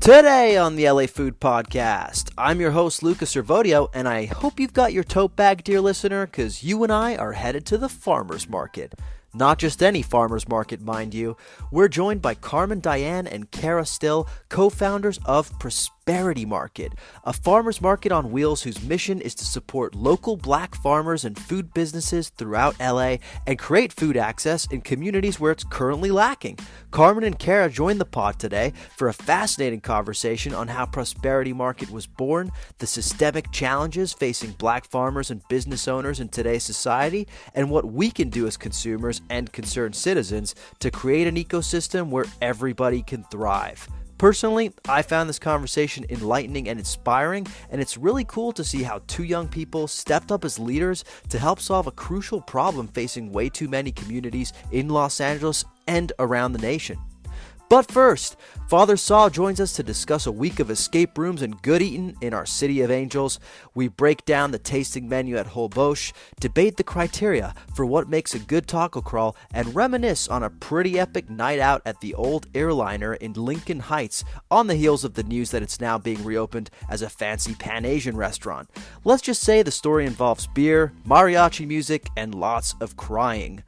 Today on the LA Food Podcast, I'm your host, Lucas Servodio, and I hope you've got your tote bag, dear listener, because you and I are headed to the farmer's market. Not just any farmer's market, mind you. We're joined by Carmen, Dianne, and Kara Still, co-founders of Prosperity Market, a farmer's market on wheels whose mission is to support local black farmers and food businesses throughout LA and create food access in communities where it's currently lacking. Carmen and Kara joined the pod today for a fascinating conversation on how Prosperity Market was born, the systemic challenges facing black farmers and business owners in today's society, and what we can do as consumers and concerned citizens to create an ecosystem where everybody can thrive. Personally, I found this conversation enlightening and inspiring, and it's really cool to see how two young people stepped up as leaders to help solve a crucial problem facing way too many communities in Los Angeles and around the nation. But first, Father Saul joins us to discuss a week of escape rooms and good eating in our City of Angels. We break down the tasting menu at Holbox, debate the criteria for what makes a good taco crawl, and reminisce on a pretty epic night out at the old Airliner in Lincoln Heights on the heels of the news that it's now being reopened as a fancy Pan-Asian restaurant. Let's just say the story involves beer, mariachi music, and lots of crying.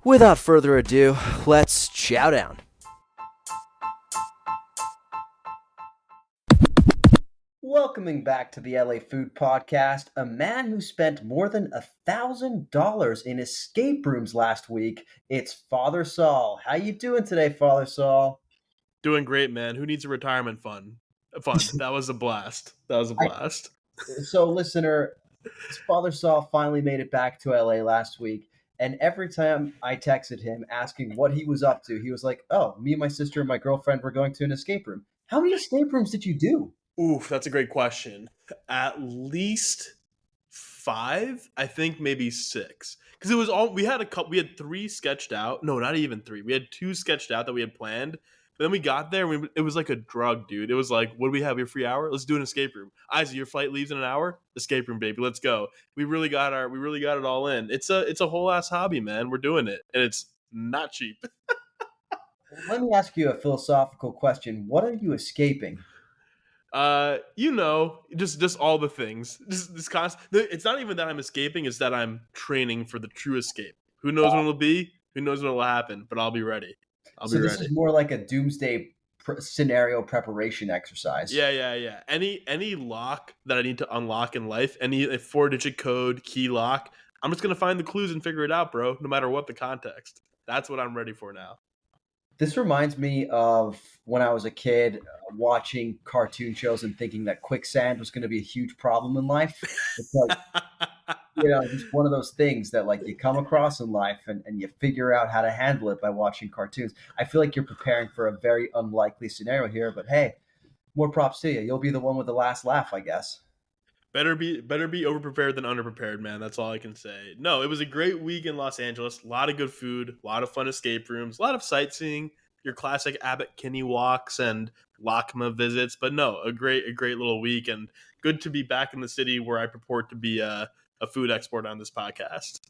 Without further ado, let's chow down. Welcoming back to the LA Food Podcast, a man who spent more than $1,000 in escape rooms last week. It's Father Saul. How you doing today, Father Saul? Doing great, man. Who needs a retirement fund? That was a blast. So, listener, Father Saul finally made it back to LA last week, and every time I texted him asking what he was up to, he was like, "Oh, me and my sister and my girlfriend were going to an escape room." How many escape rooms did you do? Oof, that's a great question. At least 5, I think maybe 6. Because it was all we had we had 3 sketched out. No, not even 3. We had 2 sketched out that we had planned. But then we got there and it was like a drug, dude. It was like, what do we have? Your free hour? Let's do an escape room. Isaac, your flight leaves in an hour? Escape room, baby. Let's go. We really got it all in. It's a whole ass hobby, man. We're doing it. And it's not cheap. Let me ask you a philosophical question. What are you escaping? Just all the things. Just this constant. It's not even that I'm escaping; it's that I'm training for the true escape. Who knows when it'll be? Who knows when it'll happen? But I'll be ready. This is more like a doomsday scenario preparation exercise. Yeah. Any lock that I need to unlock in life, any 4-digit code, key lock, I'm just gonna find the clues and figure it out, bro. No matter what the context. That's what I'm ready for now. This reminds me of when I was a kid watching cartoon shows and thinking that quicksand was going to be a huge problem in life. It's like, just one of those things that like you come across in life and you figure out how to handle it by watching cartoons. I feel like you're preparing for a very unlikely scenario here, but hey, more props to you. You'll be the one with the last laugh, I guess. Better be overprepared than underprepared, man. That's all I can say. No, it was a great week in Los Angeles. A lot of good food, a lot of fun escape rooms, a lot of sightseeing, your classic Abbot Kinney walks and LACMA visits. But no, a great little week, and good to be back in the city where I purport to be a food expert on this podcast.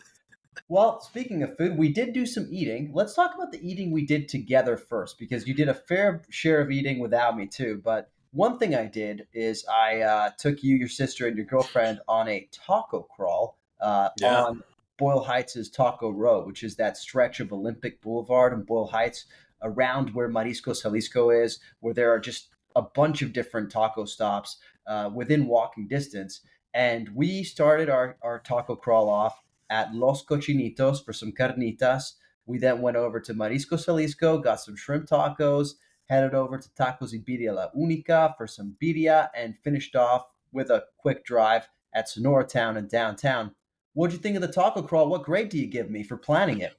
Well, speaking of food, we did do some eating. Let's talk about the eating we did together first, because you did a fair share of eating without me too, but one thing I did is I took you, your sister, and your girlfriend on a taco crawl on Boyle Heights' Taco Row, which is that stretch of Olympic Boulevard and Boyle Heights around where Mariscos Jalisco is, where there are just a bunch of different taco stops within walking distance. And we started our taco crawl off at Los Cochinitos for some carnitas. We then went over to Mariscos Jalisco, got some shrimp tacos, headed over to Tacos y Birria La Única for some birria, and finished off with a quick drive at Sonora Town and downtown. What'd you think of the taco crawl? What grade do you give me for planning it?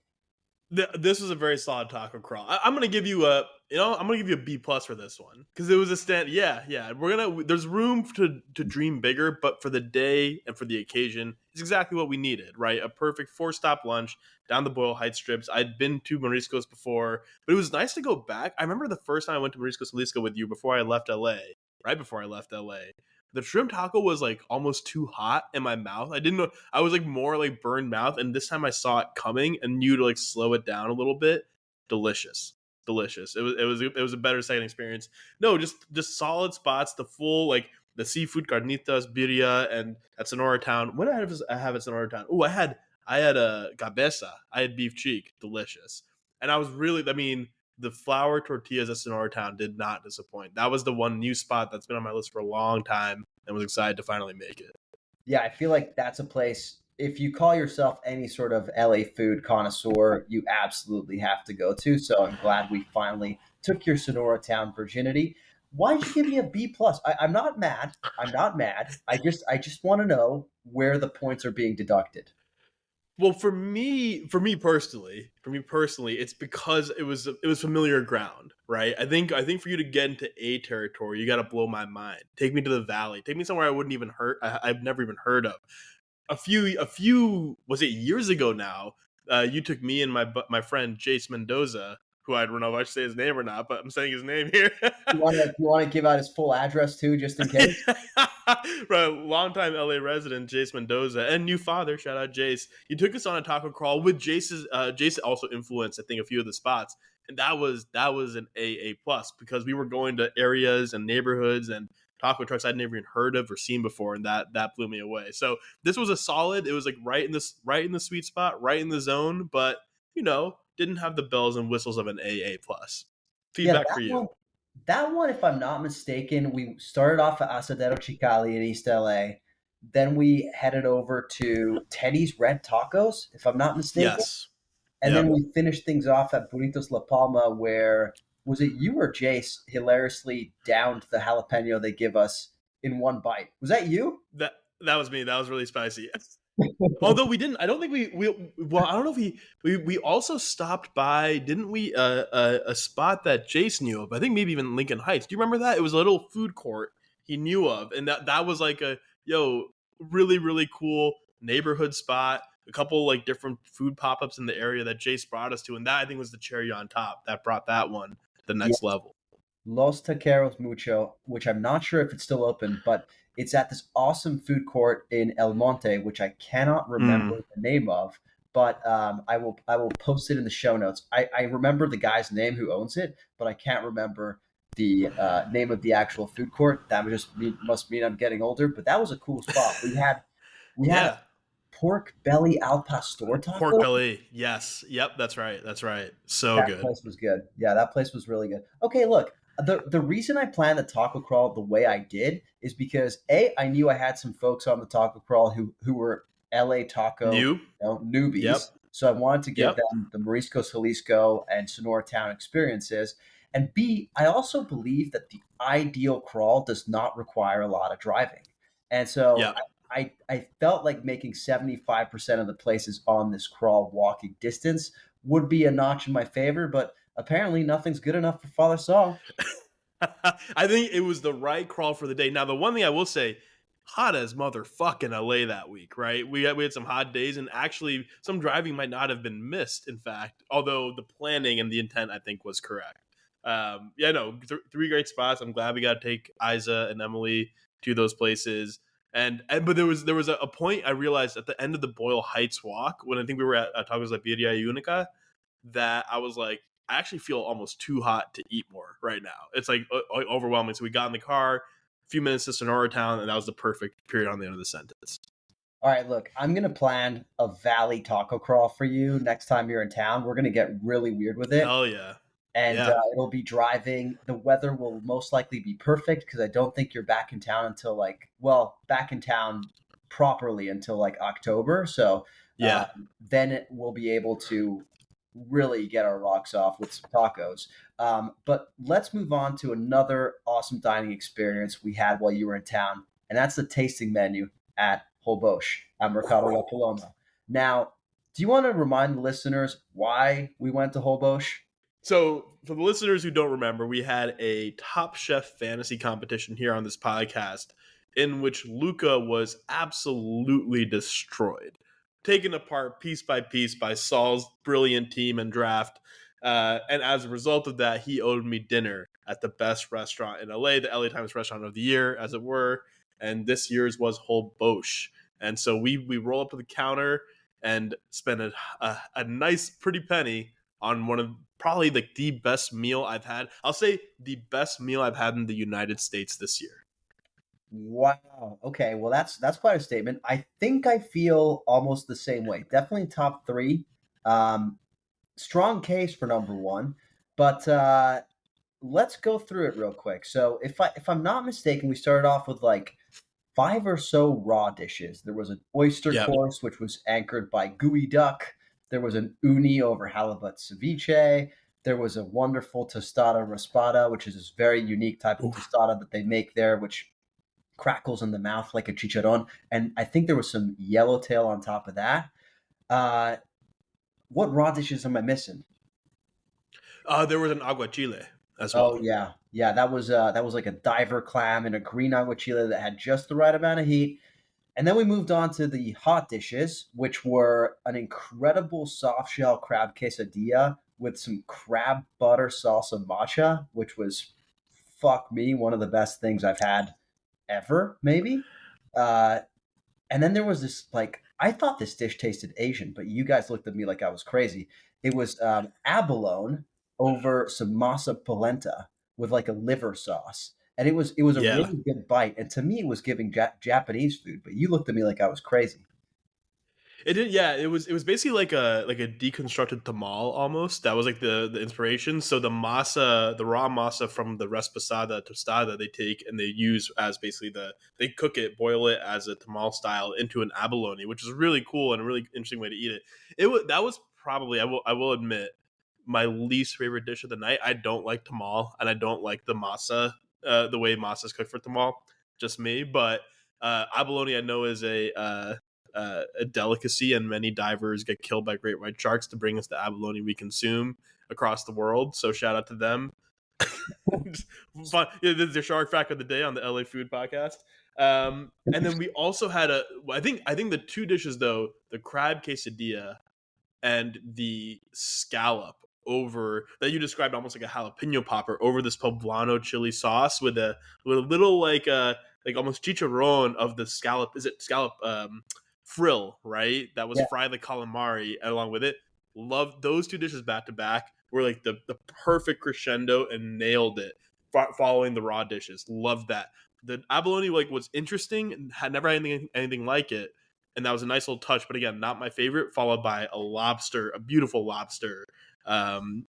This was a very solid taco crawl. I'm gonna give you a B+ for this one because it was a stand. Yeah. There's room to dream bigger, but for the day and for the occasion, it's exactly what we needed. Right, a perfect 4-stop lunch down the Boyle Heights strips. I'd been to Mariscos before, but it was nice to go back. I remember the first time I went to Mariscos Jalisco with you before I left LA. Right before I left LA. The shrimp taco was like almost too hot in my mouth. I didn't know. I was like more like burned mouth. And this time I saw it coming and knew to like slow it down a little bit. Delicious. delicious. It was a better second experience. No, just solid spots. The full like the seafood carnitas, birria, and at Sonora Town. What did I have at Sonora Town? Oh, I had a cabeza. I had beef cheek, delicious. And I was really, I mean, the flour tortillas at Sonora Town did not disappoint. That was the one new spot that's been on my list for a long time, and was excited to finally make it. Yeah, I feel like that's a place. If you call yourself any sort of LA food connoisseur, you absolutely have to go to. So I'm glad we finally took your Sonora Town virginity. Why did you give me a B plus? I'm not mad. I'm not mad. I just want to know where the points are being deducted. Well, for me personally, it's because it was familiar ground, right? I think for you to get into A territory, you got to blow my mind. Take me to the valley. Take me somewhere I wouldn't even heard. I've never even heard of. A few was it years ago now? You took me and my friend Jace Mendoza, who I don't know if I should say his name or not, but I'm saying his name here. You want to give out his full address too, just in case? Right, longtime LA resident Jace Mendoza and new father, shout out Jace. He took us on a taco crawl with Jace's. Jace also influenced, I think, a few of the spots, and that was an A plus because we were going to areas and neighborhoods and taco trucks I'd never even heard of or seen before, and that blew me away. So this was a solid. It was like right in the sweet spot, right in the zone, but didn't have the bells and whistles of an A plus. Yeah, Feedback for you. that one, if I'm not mistaken, we started off at Asadero Chicali in East LA. Then we headed over to Teddy's Red Tacos, if I'm not mistaken. Yes. And Yep. then we finished things off at Burritos La Palma, where was it you or Jace hilariously downed the jalapeno they give us in one bite? Was that you? That was me. That was really spicy. Although we didn't, I don't think well, I don't know if we also stopped by, didn't we? A spot that Jace knew of. I think maybe even Lincoln Heights. Do you remember that? It was a little food court he knew of, and that was like a really really cool neighborhood spot. A couple like different food pop ups in the area that Jace brought us to, and that I think was the cherry on top that brought that one to the Yeah. next level. Los Taqueros Mucho, which I'm not sure if it's still open, but it's at this awesome food court in El Monte, which I cannot remember Mm, the name of, but I will post it in the show notes. I remember the guy's name who owns it, but I can't remember the name of the actual food court. That must mean I'm getting older, but that was a cool spot. We had a yeah. pork belly al pastor Pork taco. belly. Yes. Yep. That's right. That's right. So That good. place was good. Yeah, that place was really good. Okay, look, the reason I planned the taco crawl the way I did is because I knew I had some folks on the taco crawl who were LA taco New. newbies, Yep. so I wanted to give Yep. them the Mariscos Jalisco and Sonora Town experiences. And B, I also believe that the ideal crawl does not require a lot of driving, and so Yep. I felt like making 75% of the places on this crawl walking distance would be a notch in my favor, but apparently nothing's good enough for Father Saul. I think it was the right crawl for the day. Now, the one thing I will say, hot as motherfucking LA that week, right? We had some hot days, and actually, some driving might not have been missed. In fact, although the planning and the intent, I think, was correct. Yeah, no, three great spots. I'm glad we got to take Isa and Emily to those places. And but there was a point I realized at the end of the Boyle Heights walk when I think we were at Tacos La Birria Unica that I was like, I actually feel almost too hot to eat more right now. It's like overwhelming. So we got in the car, a few minutes to Sonora Town, and that was the perfect period on the end of the sentence. All right, look, I'm going to plan a valley taco crawl for you next time you're in town. We're going to get really weird with it. Hell yeah. And Yeah. it'll be driving. The weather will most likely be perfect because I don't think you're back in town until back in town properly until like October. So Yeah. then we'll be able to really get our rocks off with some tacos. But let's move on to another awesome dining experience we had while you were in town, and that's the tasting menu at Holbox at Mercado La Paloma. Now, do you want to remind the listeners why we went to Holbox? So, for the listeners who don't remember, we had a Top Chef fantasy competition here on this podcast in which Luca was absolutely destroyed, taken apart piece by Saul's brilliant team and draft. And as a result of that, he owed me dinner at the best restaurant in LA, the LA Times Restaurant of the Year, as it were. And this year's was Holbox. And so we roll up to the counter and spend a nice, pretty penny on one of probably like the best meal I've had. I'll say the best meal I've had in the United States this year. Wow. Okay. Well, that's quite a statement. I think I feel almost the same way. Definitely top three. Um, Strong case for number one, but let's go through it real quick. So if I'm not mistaken, we started off with like five or so raw dishes. There was an oyster Yeah. course, which was anchored by gooey duck. There was an uni over halibut ceviche. There was a wonderful tostada raspada, which is this very unique type of tostada that they make there, which crackles in the mouth like a chicharron. And I think there was some yellowtail on top of that. Uh, what raw dishes am I missing? There was an aguachile as Oh well. yeah. That was like a diver clam and a green aguachile that had just the right amount of heat. And then we moved on to the hot dishes, which were an incredible soft shell crab quesadilla with some crab butter salsa matcha, which was fuck me one of the best things I've had ever, maybe. Uh, and then there was this like I thought this dish tasted Asian, but you guys looked at me like I was crazy. It was abalone over some masa polenta with like a liver sauce, and it was a Yeah. really good bite. And to me, it was giving Japanese food, but you looked at me like I was crazy. It did, yeah. It was basically like a deconstructed tamal almost. That was like the inspiration. So the raw masa from the resposada tostada they take and they use as basically they cook it, boil it as a tamal style into an abalone, which is really cool and a really interesting way to eat it. That was probably I will admit my least favorite dish of the night. I don't like tamal and I don't like the masa, the way masa is cooked for tamal. Just me, but abalone I know is a delicacy, and many divers get killed by great white sharks to bring us the abalone we consume across the world. So shout out to them. Fun. Yeah, this is your shark fact of the day on the LA Food Podcast. And then we also had I think the two dishes though, the crab quesadilla and the scallop over that you described almost like a jalapeno popper over this poblano chili sauce with a little like almost chicharron of the scallop. Is it scallop frill, right? That was Yeah, fried like calamari along with it. Love those two dishes back to back. Were like the perfect crescendo and nailed it following the raw dishes. Loved that. The abalone like was interesting and had never had anything like it, and that was a nice little touch. But again, not my favorite. Followed by a beautiful lobster um,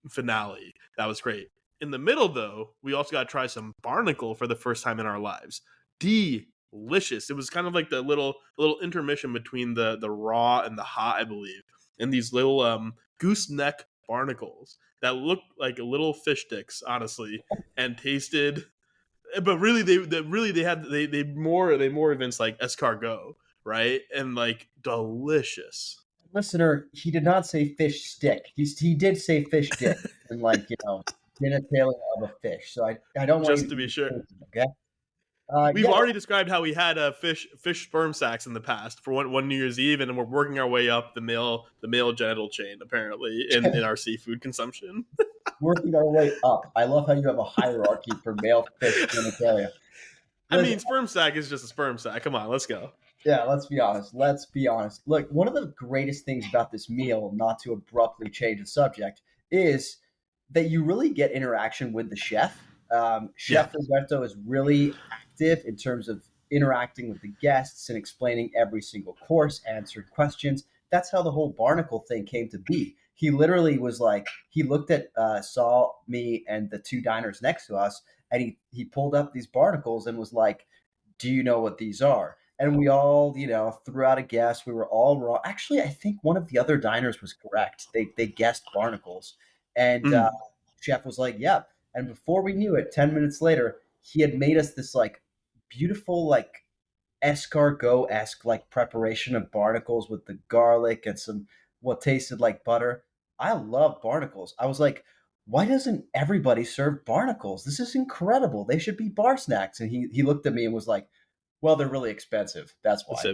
finale. That was great. In the middle, though, we also got to try some barnacle for the first time in our lives. Delicious. It was kind of like the little intermission between the raw and the hot, I believe, and these little gooseneck barnacles that looked like little fish sticks, honestly, and tasted but really they more events like escargot, right? And like delicious. listener, he did not say fish stick. He did say fish dick, and like genitalia of a fish. So I don't want you Just to to be be sure. mistaken, okay? We've Yeah, already described how we had fish sperm sacs in the past for one New Year's Eve, and we're working our way up the male genital chain apparently in our seafood consumption. working our way up. I love how you have a hierarchy for male fish genitalia. I Listen, mean, sperm sac is just a sperm sac. Come on, let's go. yeah, let's be honest. Let's be honest. Look, one of the greatest things about this meal, not to abruptly change the subject, is that you really get interaction with the chef. Yeah. Chef Roberto is really active in terms of interacting with the guests and explaining every single course, answered questions. That's how the whole barnacle thing came to be. He literally was like, he looked at, saw me and the two diners next to us, and he pulled up these barnacles and was like, "Do you know what these are?" And we all, threw out a guess. We were all wrong. Actually, I think one of the other diners was correct. They guessed barnacles, and Mm. chef was like, "Yep." And before we knew it, 10 minutes later, he had made us this like beautiful like escargot esque like preparation of barnacles with the garlic and some what tasted like butter. I love barnacles. I was like, why doesn't everybody serve barnacles? This is incredible. They should be bar snacks. And he looked at me and was like, well, they're really expensive. That's why.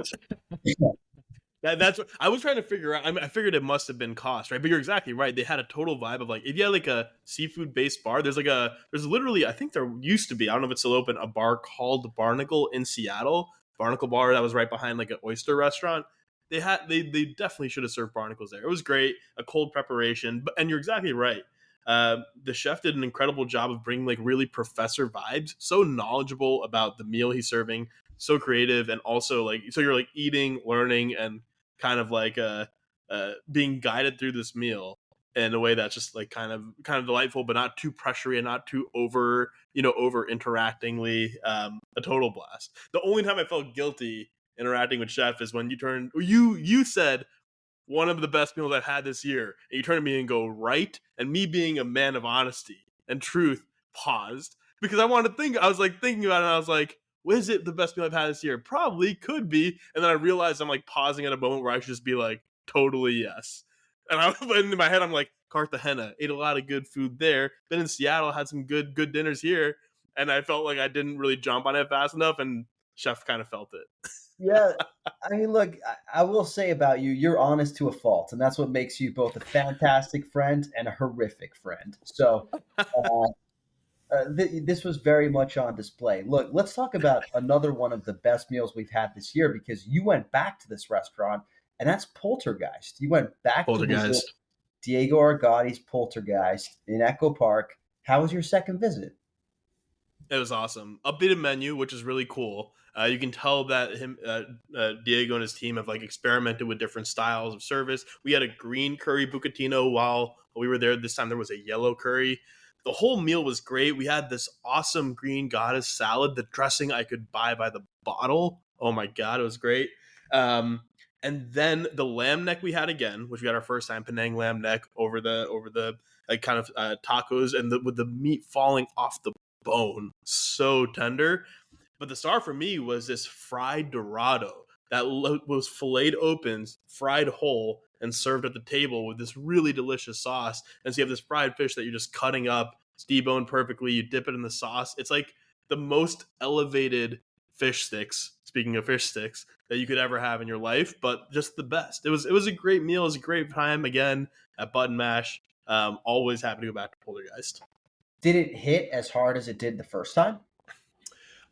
So that's what I was trying to figure out. I mean, I figured it must have been cost, right? But you're exactly right. They had a total vibe of like if you had like a seafood based bar, there's literally I think there used to be, I don't know if it's still open, a bar called Barnacle in Seattle. Barnacle Bar that was right behind like an oyster restaurant. they definitely should have served barnacles there. It was great, a cold preparation, and you're exactly right. The chef did an incredible job of bringing like really professor vibes, so knowledgeable about the meal he's serving, so creative, and also like so you're like eating, learning, and kind of like being guided through this meal in a way that's just like kind of delightful, but not too pressury and not too over interactingly. A total blast. The only time I felt guilty interacting with chef is when you said one of the best meals I've had this year, and you turn to me and go, right? And me being a man of honesty and truth paused because I was like thinking about it, and I was like, is it the best meal I've had this year? Probably, could be. And then I realized I'm like pausing at a moment where I should just be like, totally yes. And in my head, I'm like, Cartagena, ate a lot of good food there. Been in Seattle, had some good dinners here. And I felt like I didn't really jump on it fast enough, and chef kind of felt it. Yeah, I mean, look, I will say about you, you're honest to a fault, and that's what makes you both a fantastic friend and a horrific friend. So this was very much on display. Look, let's talk about another one of the best meals we've had this year because you went back to this restaurant, and that's Poltergeist. You went back to visit Diego Argotti's Poltergeist in Echo Park. How was your second visit? It was awesome. Updated menu, which is really cool. You can tell that Diego and his team have like experimented with different styles of service. We had a green curry bucatino while we were there. This time there was a yellow curry. The whole meal was great. We had this awesome green goddess salad, the dressing I could buy by the bottle. Oh my God, it was great. And then the lamb neck we had again, which we had our first time, Penang lamb neck over the like kind of tacos, and with the meat falling off the bone, so tender. But the star for me was this fried dorado that was filleted opens, fried whole, and served at the table with this really delicious sauce. And so you have this fried fish that you're just cutting up, it's deboned perfectly. You dip it in the sauce. It's like the most elevated fish sticks. Speaking of fish sticks, that you could ever have in your life, but just the best. It was a great meal. It was a great time again at Button Mash. Always happy to go back to Poltergeist. Did it hit as hard as it did the first time?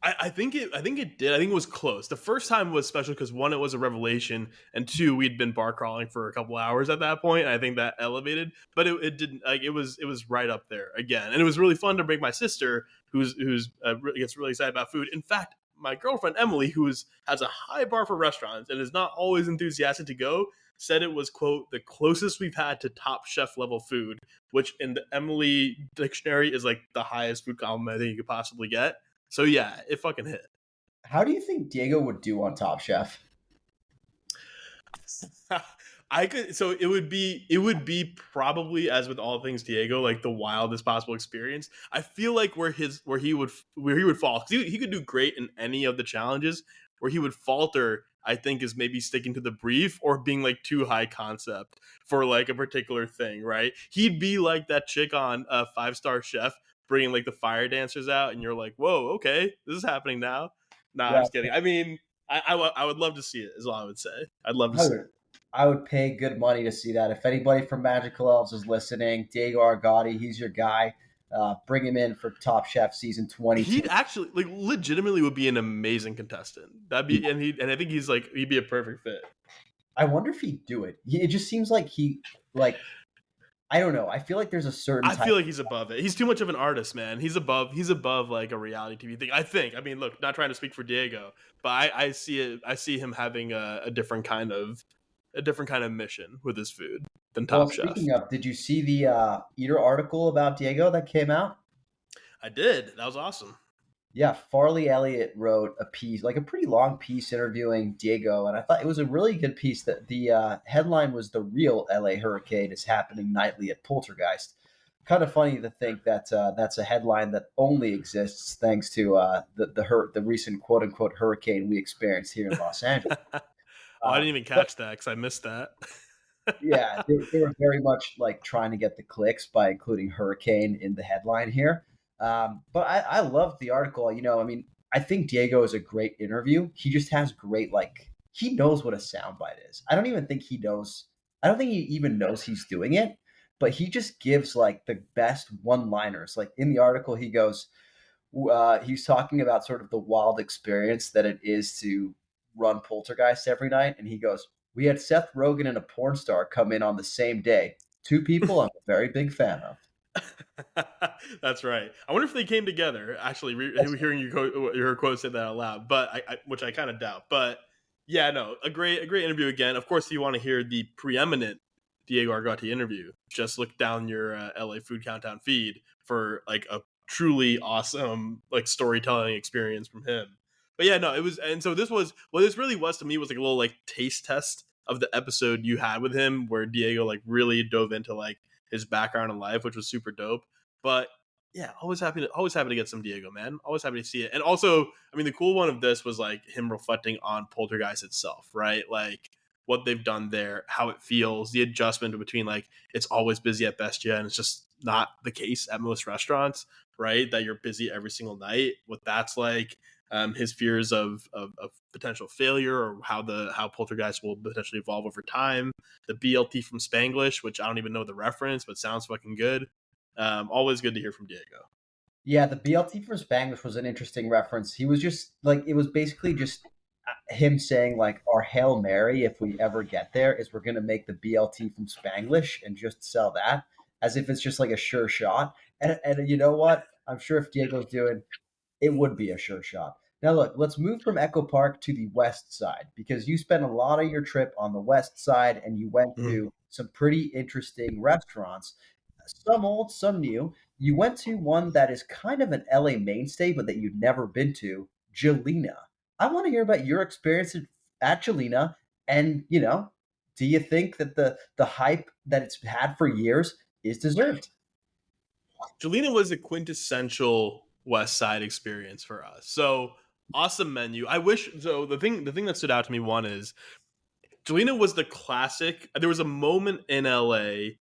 I think it did. I think it was close. The first time was special because one, it was a revelation, and two, we'd been bar crawling for a couple hours at that point. And I think that elevated, but it didn't. Like it was right up there again, and it was really fun to bring my sister, who's gets really excited about food. In fact, my girlfriend Emily, who has a high bar for restaurants and is not always enthusiastic to go, said it was, quote, the closest we've had to top chef level food, which in the Emily dictionary is like the highest food compliment I think you could possibly get. So yeah, it fucking hit. How do you think Diego would do on Top Chef? So it would be probably, as with all things Diego, like the wildest possible experience. I feel like where he would fall, because he could do great in any of the challenges. Where he would falter, I think, is maybe sticking to the brief or being like too high concept for like a particular thing, right? He'd be like that chick on a 5-Star Chef bringing like the fire dancers out, and you're like, whoa, okay, this is happening now. Nah, yeah. I'm just kidding. I mean, I would love to see it, is all I would say. I'd love to see it. I would pay good money to see that. If anybody from Magical Elves is listening, Diego Argotti, he's your guy. Bring him in for Top Chef season 20. He'd actually, like, legitimately would be an amazing contestant. And I think he'd be a perfect fit. I wonder if he'd do it. It just seems like I don't know. I feel like there's a certain. I feel like he's above it. He's too much of an artist, man. He's above like a reality TV thing. I think. I mean, look, not trying to speak for Diego, but I see it. I see him having a different kind of mission with his food than Top Chef. Speaking of, did you see the Eater article about Diego that came out? I did. That was awesome. Yeah, Farley Elliott wrote a piece, like a pretty long piece interviewing Diego, and I thought it was a really good piece. That the headline was "The Real LA Hurricane is Happening Nightly at Poltergeist." Kind of funny to think that that's a headline that only exists thanks to the recent quote unquote hurricane we experienced here in Los Angeles. I didn't even catch that because I missed that. Yeah, they were very much like trying to get the clicks by including hurricane in the headline here. But I loved the article. You know, I mean, I think Diego is a great interview. He just has great, like, he knows what a soundbite is. I don't think he even knows he's doing it, but he just gives like the best one-liners. Like in the article, he goes, he's talking about sort of the wild experience that it is to run Poltergeist every night. And he goes, We had Seth Rogen and a porn star come in on the same day. Two people I'm a very big fan of. That's right. I wonder if they came together. Actually, hearing your quote say that out loud, but which I kind of doubt. But yeah, no, a great interview again. Of course, if you want to hear the preeminent Diego Argoti interview, just look down your LA Food Countdown feed for like a truly awesome like storytelling experience from him. But yeah, no, it was, and so this was what this really was to me was like a little like taste test of the episode you had with him, where Diego like really dove into like his background in life, which was super dope. But yeah, always happy to get some Diego, man. Always happy to see it. And also, I mean, the cool one of this was like him reflecting on Poltergeist itself, right? Like what they've done there, how it feels, the adjustment between like it's always busy at Bestia and it's just not the case at most restaurants, right? That you're busy every single night. What that's like, his fears of potential failure, or how Poltergeist will potentially evolve over time. The BLT from Spanglish, which I don't even know the reference, but sounds fucking good. Always good to hear from Diego. Yeah, the BLT for Spanglish was an interesting reference. He was just like, it was basically just him saying like, our Hail Mary, if we ever get there, is we're going to make the BLT from Spanglish and just sell that as if it's just like a sure shot. And you know what? I'm sure if Diego's doing, it would be a sure shot. Now, look, let's move from Echo Park to the west side, because you spent a lot of your trip on the west side and you went to some pretty interesting restaurants, some old, some new. You went to one that is kind of an LA mainstay, but that you've never been to, Jelena. I want to hear about your experience at Jelena, and do you think that the hype that it's had for years is deserved? Jelena was a quintessential West Side experience for us. So awesome menu. I wish so. The thing that stood out to me, one, is Jelena was the classic. There was a moment in LA,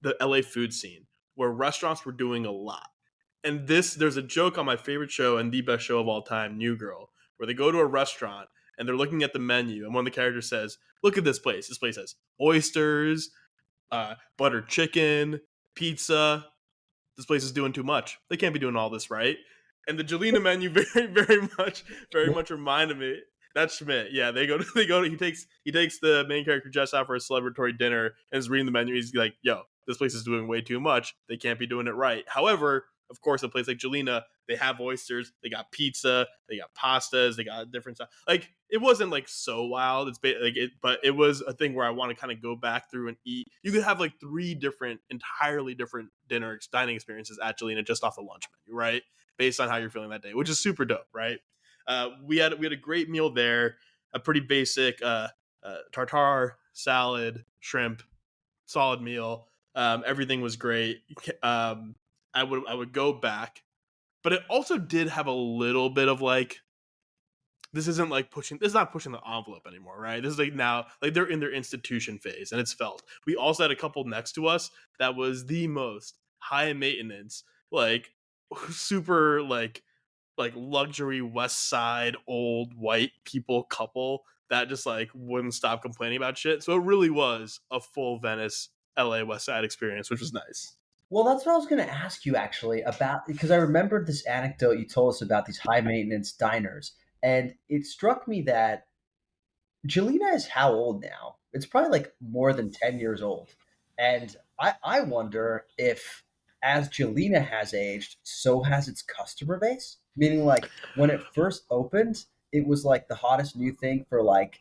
the LA food scene, where restaurants were doing a lot. And there's a joke on my favorite show and the best show of all time, New Girl, where they go to a restaurant and they're looking at the menu, and one of the characters says, "Look at this place. This place has oysters, buttered chicken, pizza. This place is doing too much. They can't be doing all this, right?" And the Jelena menu very much reminded me. That's Schmidt. Yeah, they go to he takes the main character Jess out for a celebratory dinner and is reading the menu. He's like, "Yo, this place is doing way too much. They can't be doing it right." However, of course, a place like Jelena, they have oysters, they got pizza, they got pastas, they got different stuff. Like it wasn't like so wild. But it was a thing where I want to kind of go back through and eat. You could have like three entirely different dining experiences at Jelena just off the lunch menu, right? Based on how you're feeling that day, which is super dope, right? We had a great meal there, a pretty basic tartare, salad, shrimp, solid meal. Everything was great. I would go back, but it also did have a little bit of like, this is not pushing the envelope anymore, right? This is like now, like they're in their institution phase, and it's felt. We also had a couple next to us that was the most high maintenance, like super like luxury West Side old white people couple that just like wouldn't stop complaining about shit. So it really was a full Venice LA West Side experience, which was nice. Well, that's what I was going to ask you actually about, because I remembered this anecdote you told us about these high maintenance diners, and it struck me that Jelena is how old now? It's probably like more than 10 years old. And I wonder if, as Jelena has aged, so has its customer base. Meaning, like, when it first opened, it was like the hottest new thing for, like,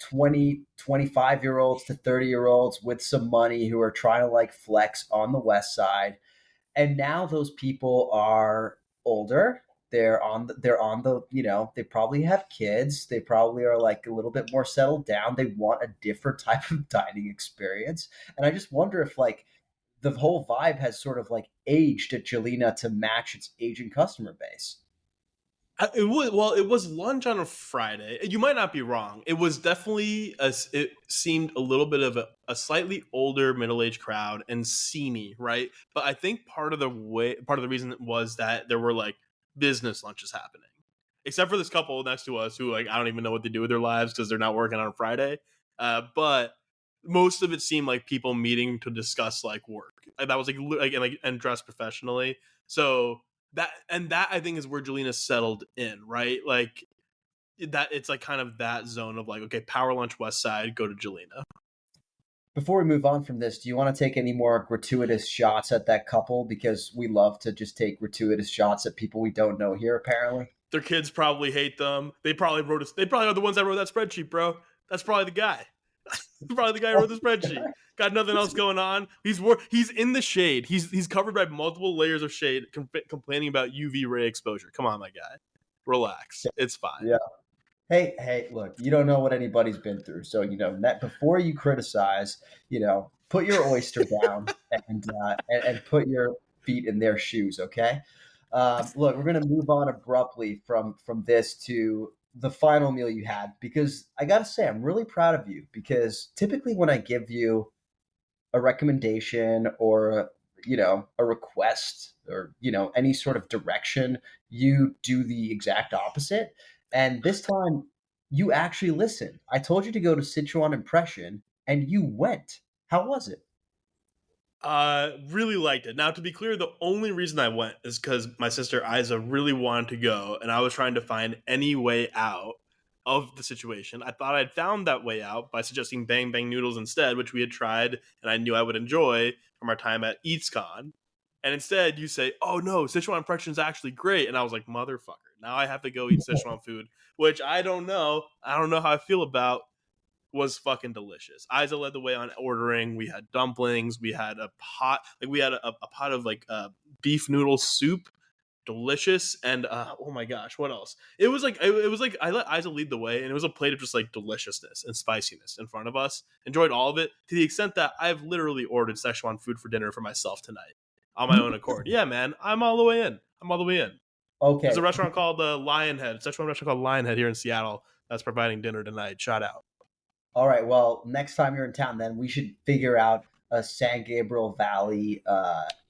20, 25-year-olds to 30-year-olds with some money who are trying to, like, flex on the West Side. And now those people are older. They're on the they probably have kids. They probably are like a little bit more settled down. They want a different type of dining experience. And I just wonder if like the whole vibe has sort of like aged at Jelena to match its aging customer base. It was lunch on a Friday. You might not be wrong. It was definitely it seemed a little bit of a slightly older middle-aged crowd and seamy, right? But I think part of the reason was that there were like business lunches happening. Except for this couple next to us who like I don't even know what they do with their lives because they're not working on a Friday. But most of it seemed like people meeting to discuss like work. That was and dress professionally. So that I think is where Jelena settled in, right? Like that it's like kind of that zone of like, okay, power lunch West Side, go to Jelena. Before we move on from this, do you want to take any more gratuitous shots at that couple? Because we love to just take gratuitous shots at people we don't know here, apparently. Their kids probably hate them. They probably are the ones that wrote that spreadsheet, bro. That's probably the guy. Probably the guy who wrote the spreadsheet. Got nothing else going on. He's in the shade. He's covered by multiple layers of shade, complaining about UV ray exposure. Come on, my guy. Relax. It's fine. Yeah. Hey, look, you don't know what anybody's been through. So, before you criticize, put your oyster down and put your feet in their shoes, okay? Look, we're going to move on abruptly from this to the final meal you had, because I got to say, I'm really proud of you, because typically when I give you a recommendation or, a request or, any sort of direction, you do the exact opposite. And this time, you actually listened. I told you to go to Sichuan Impression, and you went. How was it? Really liked it. Now, to be clear, the only reason I went is because my sister Isa really wanted to go, and I was trying to find any way out of the situation. I thought I'd found that way out by suggesting Bang Bang Noodles instead, which we had tried and I knew I would enjoy from our time at EatsCon. And instead, you say, "Oh no, Sichuan Impression is actually great," and I was like, "Motherfucker! Now I have to go eat Sichuan food," which I don't know. I don't know how I feel about. Was fucking delicious. Isa led the way on ordering. We had dumplings. We had a pot. We had a pot of beef noodle soup. Delicious. And oh my gosh, what else? It was like I let Isa lead the way, and it was a plate of just like deliciousness and spiciness in front of us. Enjoyed all of it to the extent that I've literally ordered Szechuan food for dinner for myself tonight on my own accord. Yeah, man, I'm all the way in. Okay. There's a restaurant called Lionhead, Szechuan restaurant called Lionhead here in Seattle that's providing dinner tonight. Shout out. All right. Well, next time you're in town, then we should figure out a San Gabriel Valley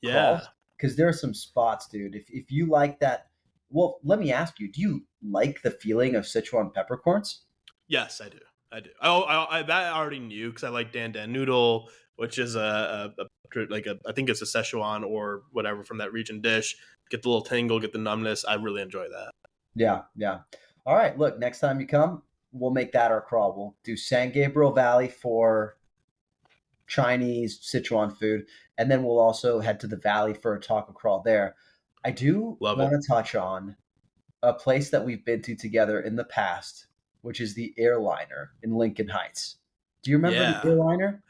Yeah. because there are some spots, dude. If you like that, well, let me ask you: do you like the feeling of Sichuan peppercorns? Yes, I do. I that I already knew because I like Dan Dan noodle, which is I think it's a Szechuan or whatever from that region dish. Get the little tingle, get the numbness. I really enjoy that. Yeah. All right. Look, next time you come, we'll make that our crawl. We'll do San Gabriel Valley for Chinese Sichuan food, and then we'll also head to the valley for a taco crawl there. I do want to touch on a place that we've been to together in the past, which is the Airliner in Lincoln Heights. Do you remember the Airliner?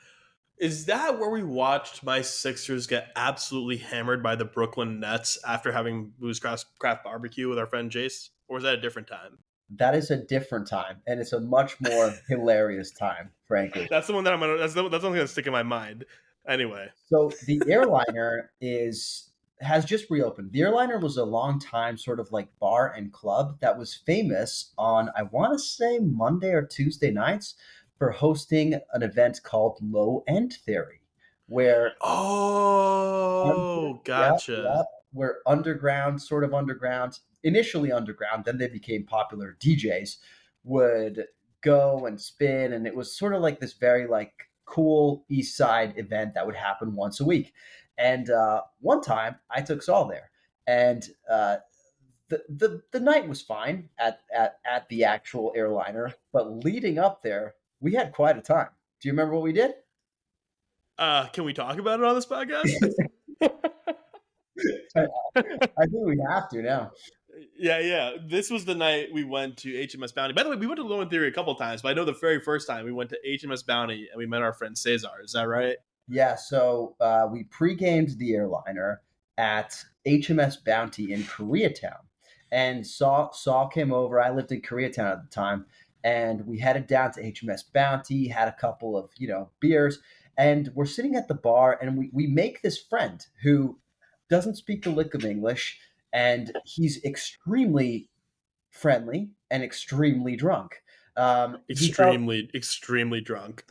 Is that where we watched my Sixers get absolutely hammered by the Brooklyn Nets after having Booze Craft Barbecue with our friend Jace? Or was that a different time? That is a different time, and it's a much more hilarious time, frankly. That's the one that that's the one that's gonna stick in my mind. Anyway, so the Airliner has just reopened. The Airliner was a long time sort of like bar and club that was famous on, I want to say, Monday or Tuesday nights for hosting an event called Low End Theory, where gotcha. Where underground, initially underground, then they became popular DJs, would go and spin, and it was sort of like this very like cool East Side event that would happen once a week. And one time I took Saul there, and the night was fine at the actual Airliner, but leading up there, we had quite a time. Do you remember what we did? Can we talk about it on this podcast? I think we have to now. Yeah. This was the night we went to HMS Bounty. By the way, we went to Low End Theory a couple times, but I know the very first time we went to HMS Bounty and we met our friend Cesar. Is that right? Yeah. So we pre-gamed the Airliner at HMS Bounty in Koreatown, and Saul came over. I lived in Koreatown at the time, and we headed down to HMS Bounty. Had a couple of beers, and we're sitting at the bar, and we make this friend who doesn't speak a lick of English, and he's extremely friendly and extremely drunk. Extremely drunk.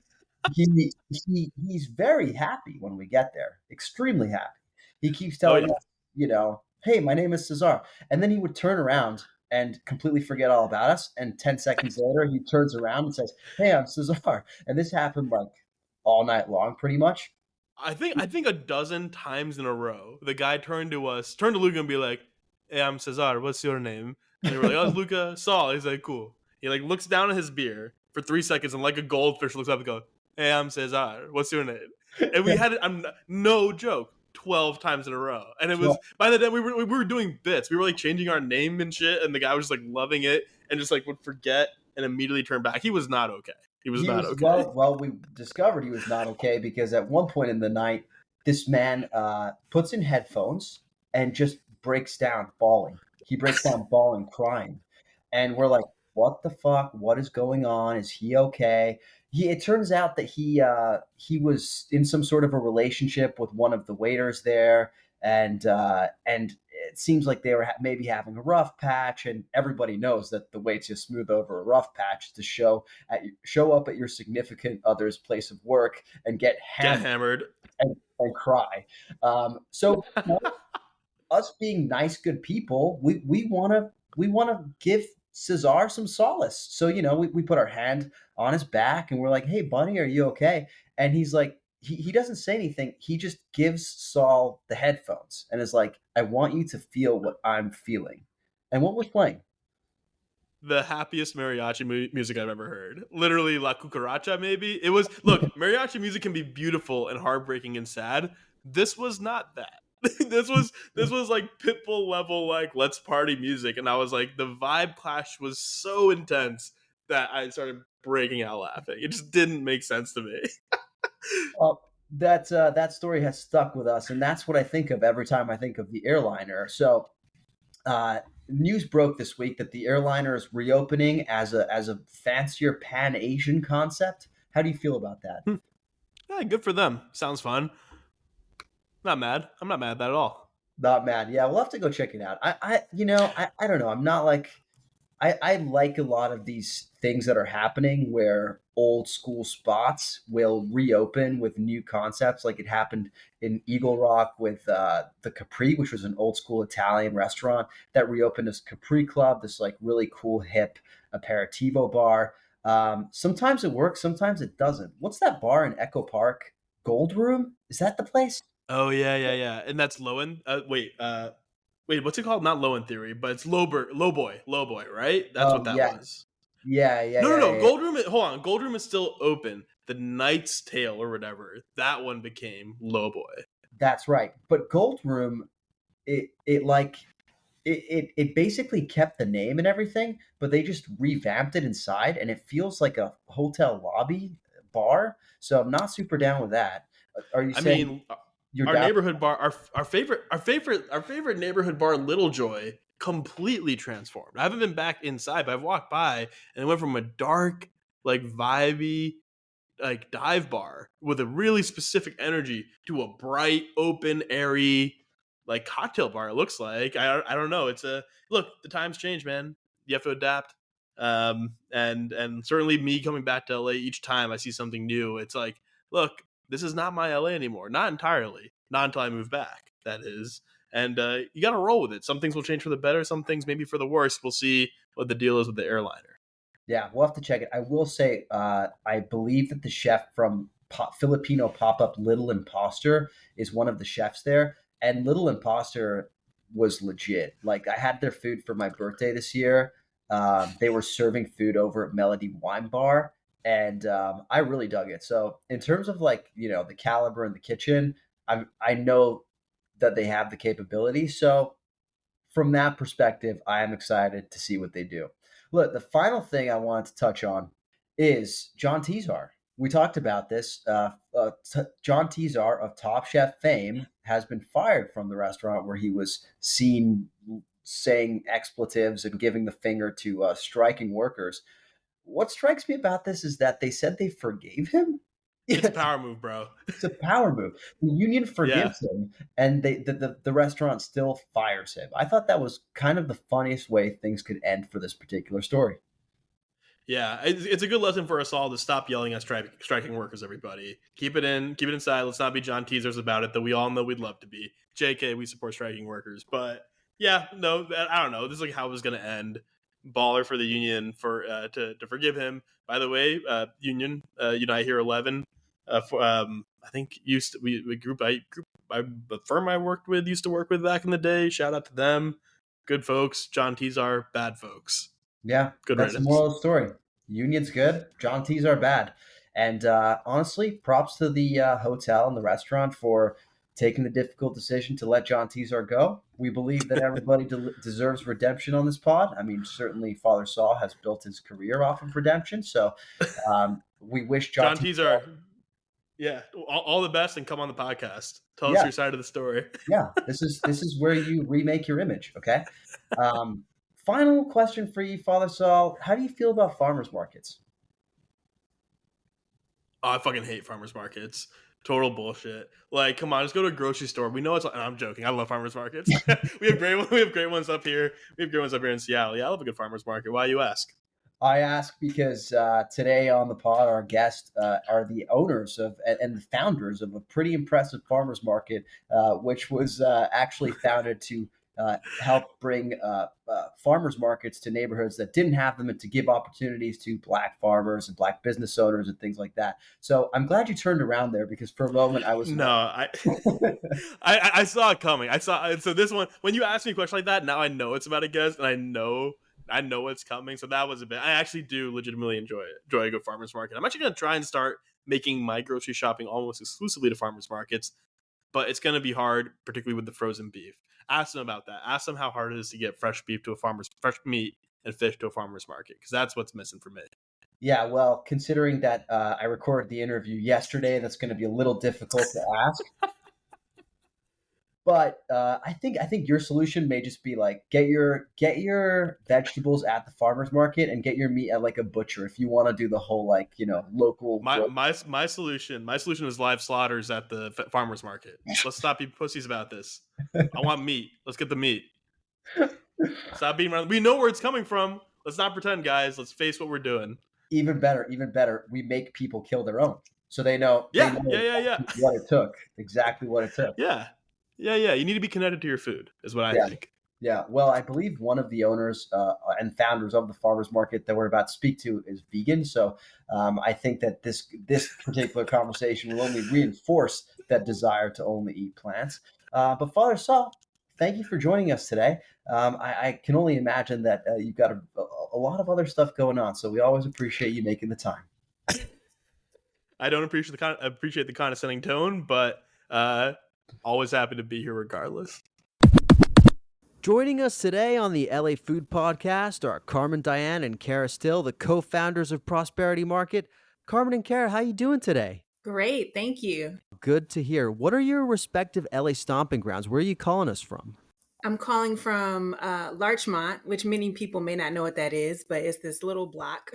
He's very happy when we get there. Extremely happy. He keeps telling us, hey, my name is Cesar. And then he would turn around and completely forget all about us. And 10 seconds later, he turns around and says, hey, I'm Cesar. And this happened like all night long, pretty much. I think a dozen times in a row, the guy turned to Luca and be like, hey, I'm Cesar. What's your name? And we were like, oh, it's Luca. Saul. He's like, cool. He like looks down at his beer for 3 seconds and like a goldfish looks up and goes, "Hey, I'm Cesar. What's your name?" And we had it. I'm no joke. 12 times in a row, and it was So, by the time we were doing bits. We were like changing our name and shit, and the guy was just like loving it and just like would forget and immediately turn back. He was not okay. He was he not was okay. we discovered he was not okay because at one point in the night, this man puts in headphones and just breaks down bawling. He breaks down bawling, crying, and we're like, "What the fuck? What is going on? Is he okay?" It turns out that he was in some sort of a relationship with one of the waiters there, and it seems like they were maybe having a rough patch. And everybody knows that the way to smooth over a rough patch is to show up at your significant other's place of work and get Get hammered hammered. and cry. So us being nice, good people, we want to give Cesar some solace. So we put our hand on his back and we're like, "Hey, buddy, are you okay?" And he's like, he doesn't say anything. He just gives Saul the headphones and is like, "I want you to feel what I'm feeling." And what was playing? The happiest mariachi music I've ever heard. Literally La Cucaracha, maybe. It was, look, mariachi music can be beautiful and heartbreaking and sad. This was not that. this was like Pitbull level, like let's party music. And I was like, the vibe clash was so intense that I started breaking out laughing. It just didn't make sense to me. That story has stuck with us, and that's what I think of every time I think of the airliner. So uh, news broke this week that the airliner is reopening as a fancier Pan Asian concept. How do you feel about that? Yeah, good for them. Sounds fun. Not mad. I'm not mad at that at all. Not mad. Yeah, we'll have to go check it out. I don't know. I'm not like I like a lot of these things that are happening where old school spots will reopen with new concepts. Like it happened in Eagle Rock with the Capri, which was an old school Italian restaurant that reopened as Capri Club, this like really cool hip aperitivo bar. Sometimes it works, sometimes it doesn't. What's that bar in Echo Park? Gold Room? Is that the place? Oh yeah, yeah, yeah. And that's Lowen. Wait, what's it called? Not Low in Theory, but it's Low Boy, right? That's Oh what that yeah, was. yeah, yeah, No, no, yeah, no. yeah, yeah. Gold Room. Hold on. Gold Room is still open. The Knight's Tale or whatever. That one became Low Boy. That's right. But Gold Room, it like it basically kept the name and everything, but they just revamped it inside, and it feels like a hotel lobby bar. So I'm not super down with that. Are you I saying mean, you're our down? neighborhood bar, our favorite neighborhood bar, Little Joy, completely transformed. I haven't been back inside, but I've walked by and it went from a dark, like vibey, like dive bar with a really specific energy to a bright, open, airy, like cocktail bar. It looks like I don't know. It's a look. The times change, man. You have to adapt. And certainly me coming back to LA each time I see something new, it's like, look, this is not my LA anymore. Not entirely. Not until I move back. That is. And you got to roll with it. Some things will change for the better. Some things maybe for the worse. We'll see what the deal is with the airliner. Yeah, we'll have to check it. I will say, I believe that the chef from Filipino pop up Little Imposter is one of the chefs there, and Little Imposter was legit. Like I had their food for my birthday this year. They were serving food over at Melody Wine Bar, and I really dug it. So in terms of like the caliber in the kitchen, I know that they have the capability. So from that perspective, I am excited to see what they do. Look, the final thing I wanted to touch on is John Tizar. We talked about this. John Tizar of Top Chef fame has been fired from the restaurant where he was seen saying expletives and giving the finger to striking workers. What strikes me about this is that they said they forgave him. It's a power move, bro. It's a power move. The union Yeah. forgives him, and the restaurant still fires him. I thought that was kind of the funniest way things could end for this particular story. Yeah, it's a good lesson for us all to stop yelling at striking workers. Everybody, keep it inside. Let's not be John Teasers about it. Though we all know we'd love to be. JK, we support striking workers, but yeah, no, I don't know. This is like how it was going to end. Baller for the union for to forgive him. By the way, union, Unite Here 11. I think used to, we the firm I worked with used to work with back in the day. Shout out to them. Good folks. John Teasar, bad folks. Yeah, Good that's the riddance. moral of the story. Union's good, John T's are bad. And honestly, props to the hotel and the restaurant for taking the difficult decision to let John Tizar go. We believe that everybody deserves redemption on this pod. I mean, certainly Father Saul has built his career off of redemption. So we wish John John Tizar, Teaser, yeah, all the best, and come on the podcast. Tell us yeah, your side of the story. yeah, this is where you remake your image, okay? Um, Final question for you, Father Saul. How do you feel about farmers markets? Oh, I fucking hate farmers markets. Total bullshit. Like, come on, just go to a grocery store. We know it's. And I'm joking. I love farmers markets. We have great. We have great ones up here. We have great ones up here in Seattle. Yeah, I love a good farmers market. Why you ask? I ask because today on the pod, our guests are the owners of and the founders of a pretty impressive farmers market, which was actually founded to help bring farmers markets to neighborhoods that didn't have them and to give opportunities to Black farmers and Black business owners and things like that. So I'm glad you turned around there because for a moment I was. No, I saw it coming. I saw so this one when you ask me a question like that. Now I know it's about a guest, and I know what's coming. So that was a bit. I actually do legitimately enjoy it. Enjoy a good farmers market. I'm actually gonna try and start making my grocery shopping almost exclusively to farmers markets, but it's gonna be hard, particularly with the frozen beef. Ask them about that. Ask them how hard it is to get fresh fresh meat and fish to a farmers market, because that's what's missing for me. Yeah, well, considering that I recorded the interview yesterday, that's going to be a little difficult to ask. But I think your solution may just be like get your vegetables at the farmers market and get your meat at like a butcher if you want to do the whole like local. My solution is live slaughters at the farmers market. Let's stop being pussies about this. I want meat. Let's get the meat. Stop being around. We know where it's coming from. Let's not pretend, guys. Let's face what we're doing. Even better, even better. We make people kill their own, so they know Yeah. exactly what it took. Exactly what it took. Yeah. You need to be connected to your food, is what I Yeah. think. Yeah, well, I believe one of the owners and founders of the farmers market that we're about to speak to is vegan. So I think that this particular conversation will only reinforce that desire to only eat plants. But Father Saul, thank you for joining us today. I can only imagine that you've got a lot of other stuff going on. So we always appreciate you making the time. I don't appreciate the condescending tone, but always happy to be here regardless. Joining us today on the LA Food Podcast are Carmen, Dianne, and Kara Still, the co-founders of Prosperity Market. Carmen and Kara, how you doing today? Great, thank you. Good to hear. What are your respective LA stomping grounds? Where are you calling us from? I'm calling from Larchmont, which many people may not know what that is, but it's this little block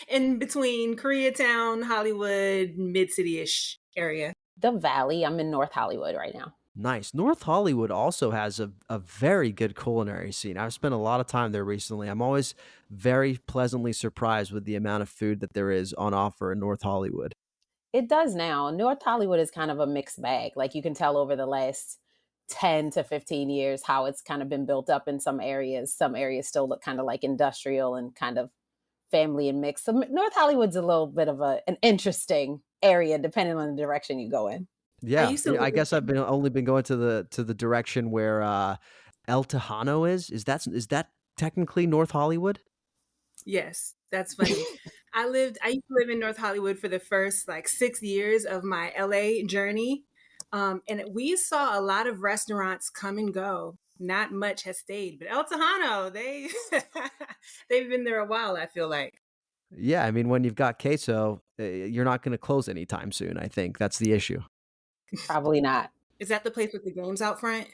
in between Koreatown, Hollywood, mid-city-ish area. The Valley. I'm in North Hollywood right now. Nice. North Hollywood also has a very good culinary scene. I've spent a lot of time there recently. I'm always very pleasantly surprised with the amount of food that there is on offer in North Hollywood. It does now. North Hollywood is kind of a mixed bag. Like you can tell over the last 10 to 15 years how it's kind of been built up in some areas. Some areas still look kind of like industrial and kind of family and mixed. So North Hollywood's a little bit of an interesting area depending on the direction you go in. Yeah, used to I live guess I've only been going to the direction where El Tejano is. Is that technically North Hollywood? Yes, that's funny. I used to live in North Hollywood for the first like 6 years of my LA journey. And we saw a lot of restaurants come and go. Not much has stayed, but El Tejano, they've been there a while, I feel like. Yeah, I mean, when you've got queso, you're not going to close anytime soon. I think that's the issue. Probably not. Is that the place with the games out front?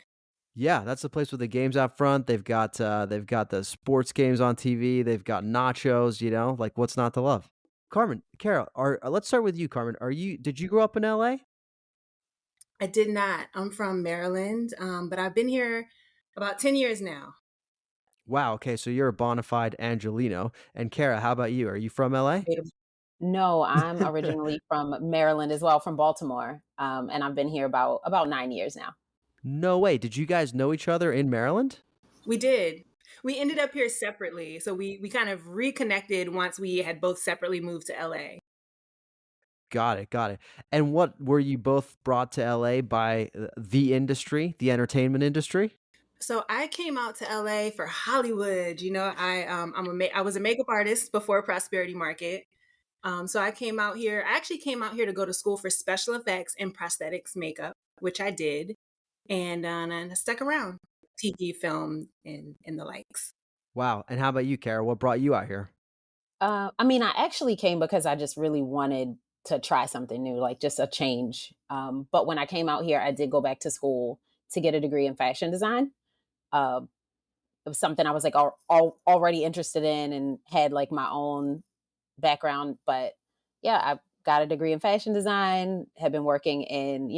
Yeah, that's the place with the games out front. They've got the sports games on TV. They've got nachos. Like what's not to love? Carmen, Kara, let's start with you, Carmen. Did you grow up in LA? I did not. I'm from Maryland, but I've been here about 10 years now. Wow. Okay, so you're a bona fide Angelino. And Kara, how about you? Are you from LA? No, I'm originally from Maryland as well, from Baltimore. And I've been here about 9 years now. No way. Did you guys know each other in Maryland? We did. We ended up here separately. So we kind of reconnected once we had both separately moved to LA. Got it. And what were you both brought to LA by the industry, the entertainment industry? So I came out to LA for Hollywood. I was a makeup artist before Prosperity Market. So I came out here. I actually came out here to go to school for special effects and prosthetics makeup, which I did, and I stuck around, TV, film, and the likes. Wow. And how about you, Kara? What brought you out here? I mean, I actually came because I just really wanted to try something new, like just a change. But when I came out here, I did go back to school to get a degree in fashion design. Uh, it was something I was like already interested in and had like my own background. But yeah, I got a degree in fashion design, have been working in,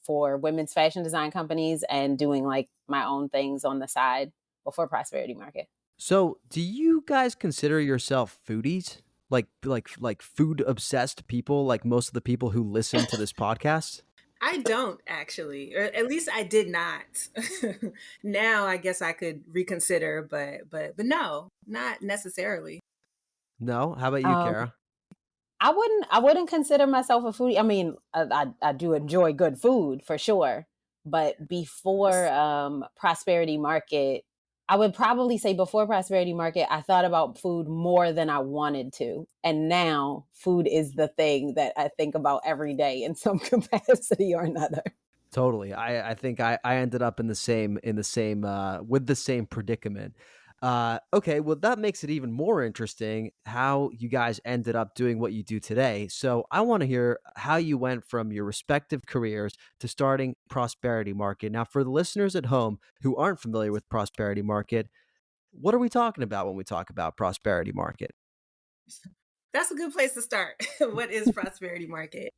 for women's fashion design companies and doing like my own things on the side before Prosperity Market. So, do you guys consider yourself foodies? Like food obsessed people, like most of the people who listen to this podcast? I don't actually, or at least I did not. Now I guess I could reconsider, but no, not necessarily. No? How about you, Um, Kara? I wouldn't consider myself a foodie. I mean, I do enjoy good food for sure, but before Prosperity Market, I would probably say before Prosperity Market, I thought about food more than I wanted to, and now food is the thing that I think about every day in some capacity or another. Totally. I think I ended up in the same with the same predicament. Okay, well that makes it even more interesting how you guys ended up doing what you do today. So I want to hear how you went from your respective careers to starting Prosperity Market. Now, for the listeners at home who aren't familiar with Prosperity Market, what are we talking about when we talk about Prosperity Market? That's a good place to start. What is Prosperity Market?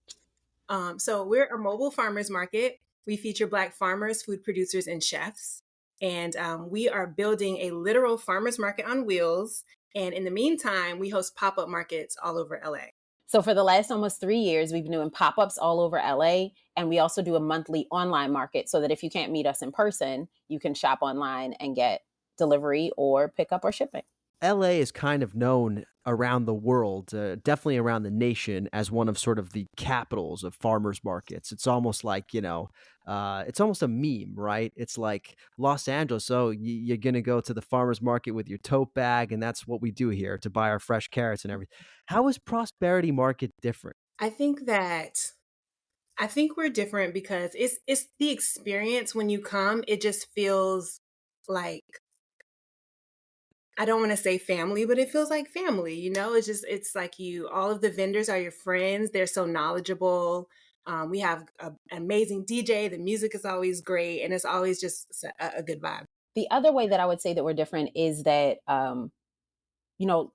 So we're a mobile farmers market. We feature Black farmers, food producers, and chefs. And we are building a literal farmers market on wheels. And in the meantime, we host pop-up markets all over LA. So for the last almost 3 years, we've been doing pop-ups all over LA. And we also do a monthly online market so that if you can't meet us in person, you can shop online and get delivery or pickup or shipping. LA is kind of known around the world, definitely around the nation, as one of sort of the capitals of farmers markets. It's almost like, it's almost a meme, right? It's like Los Angeles. Oh, you're going to go to the farmers market with your tote bag, and that's what we do here to buy our fresh carrots and everything. How is Prosperity Market different? I think that I think we're different because it's the experience when you come. It just feels like, I don't want to say family, but it feels like family. It's like all of the vendors are your friends. They're so knowledgeable. We have an amazing DJ. The music is always great, and it's always just a good vibe. The other way that I would say that we're different is that,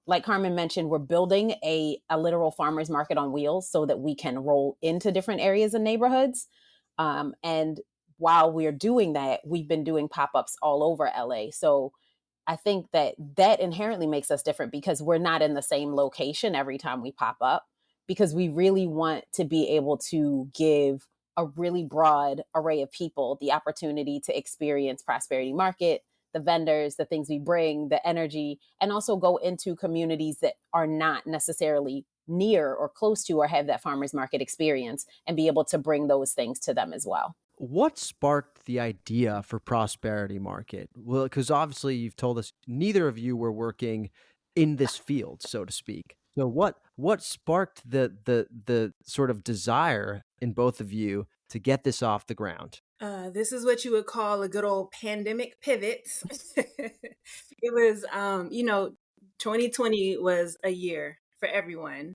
like Carmen mentioned, we're building a literal farmers market on wheels so that we can roll into different areas and neighborhoods. And while we're doing that, we've been doing pop-ups all over LA. So I think that inherently makes us different because we're not in the same location every time we pop up, because we really want to be able to give a really broad array of people the opportunity to experience Prosperity Market, the vendors, the things we bring, the energy, and also go into communities that are not necessarily near or close to or have that farmers market experience and be able to bring those things to them as well. What sparked the idea for Prosperity Market? Well, because obviously you've told us neither of you were working in this field, so to speak. So what sparked the sort of desire in both of you to get this off the ground? This is what you would call a good old pandemic pivot. It was, 2020 was a year for everyone.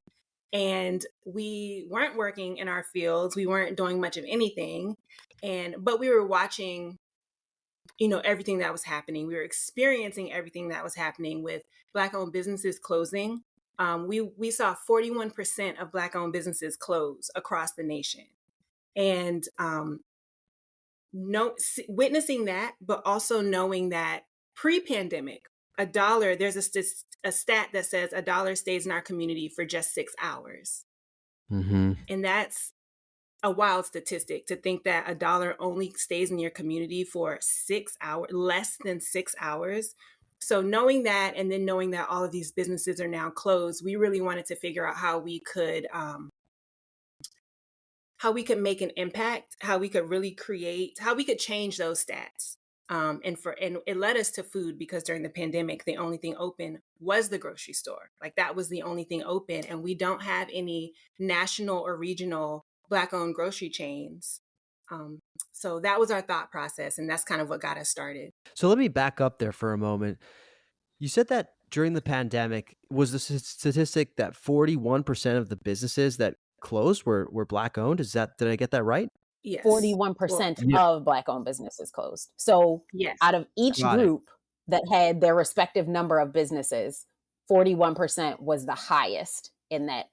And we weren't working in our fields. We weren't doing much of anything. But we were watching, everything that was happening. We were experiencing everything that was happening with Black-owned businesses closing. We saw 41% of Black-owned businesses close across the nation. And witnessing that, but also knowing that pre-pandemic, there's a stat that says a dollar stays in our community for just 6 hours. Mm-hmm. And that's a wild statistic, to think that a dollar only stays in your community for 6 hours, less than 6 hours. So knowing that, and then knowing that all of these businesses are now closed, we really wanted to figure out how we could make an impact, how we could really change those stats. And it led us to food, because during the pandemic, the only thing open was the grocery store. Like, that was the only thing open, and we don't have any national or regional Black-owned grocery chains. So that was our thought process, and that's kind of what got us started. So let me back up there for a moment. You said that during the pandemic, was the statistic that 41% of the businesses that closed were Black owned? Did I get that right? Yes. 41% Yeah. of Black-owned businesses closed. So Yes. out of each Got it. group that had their respective number of businesses, 41% was the highest out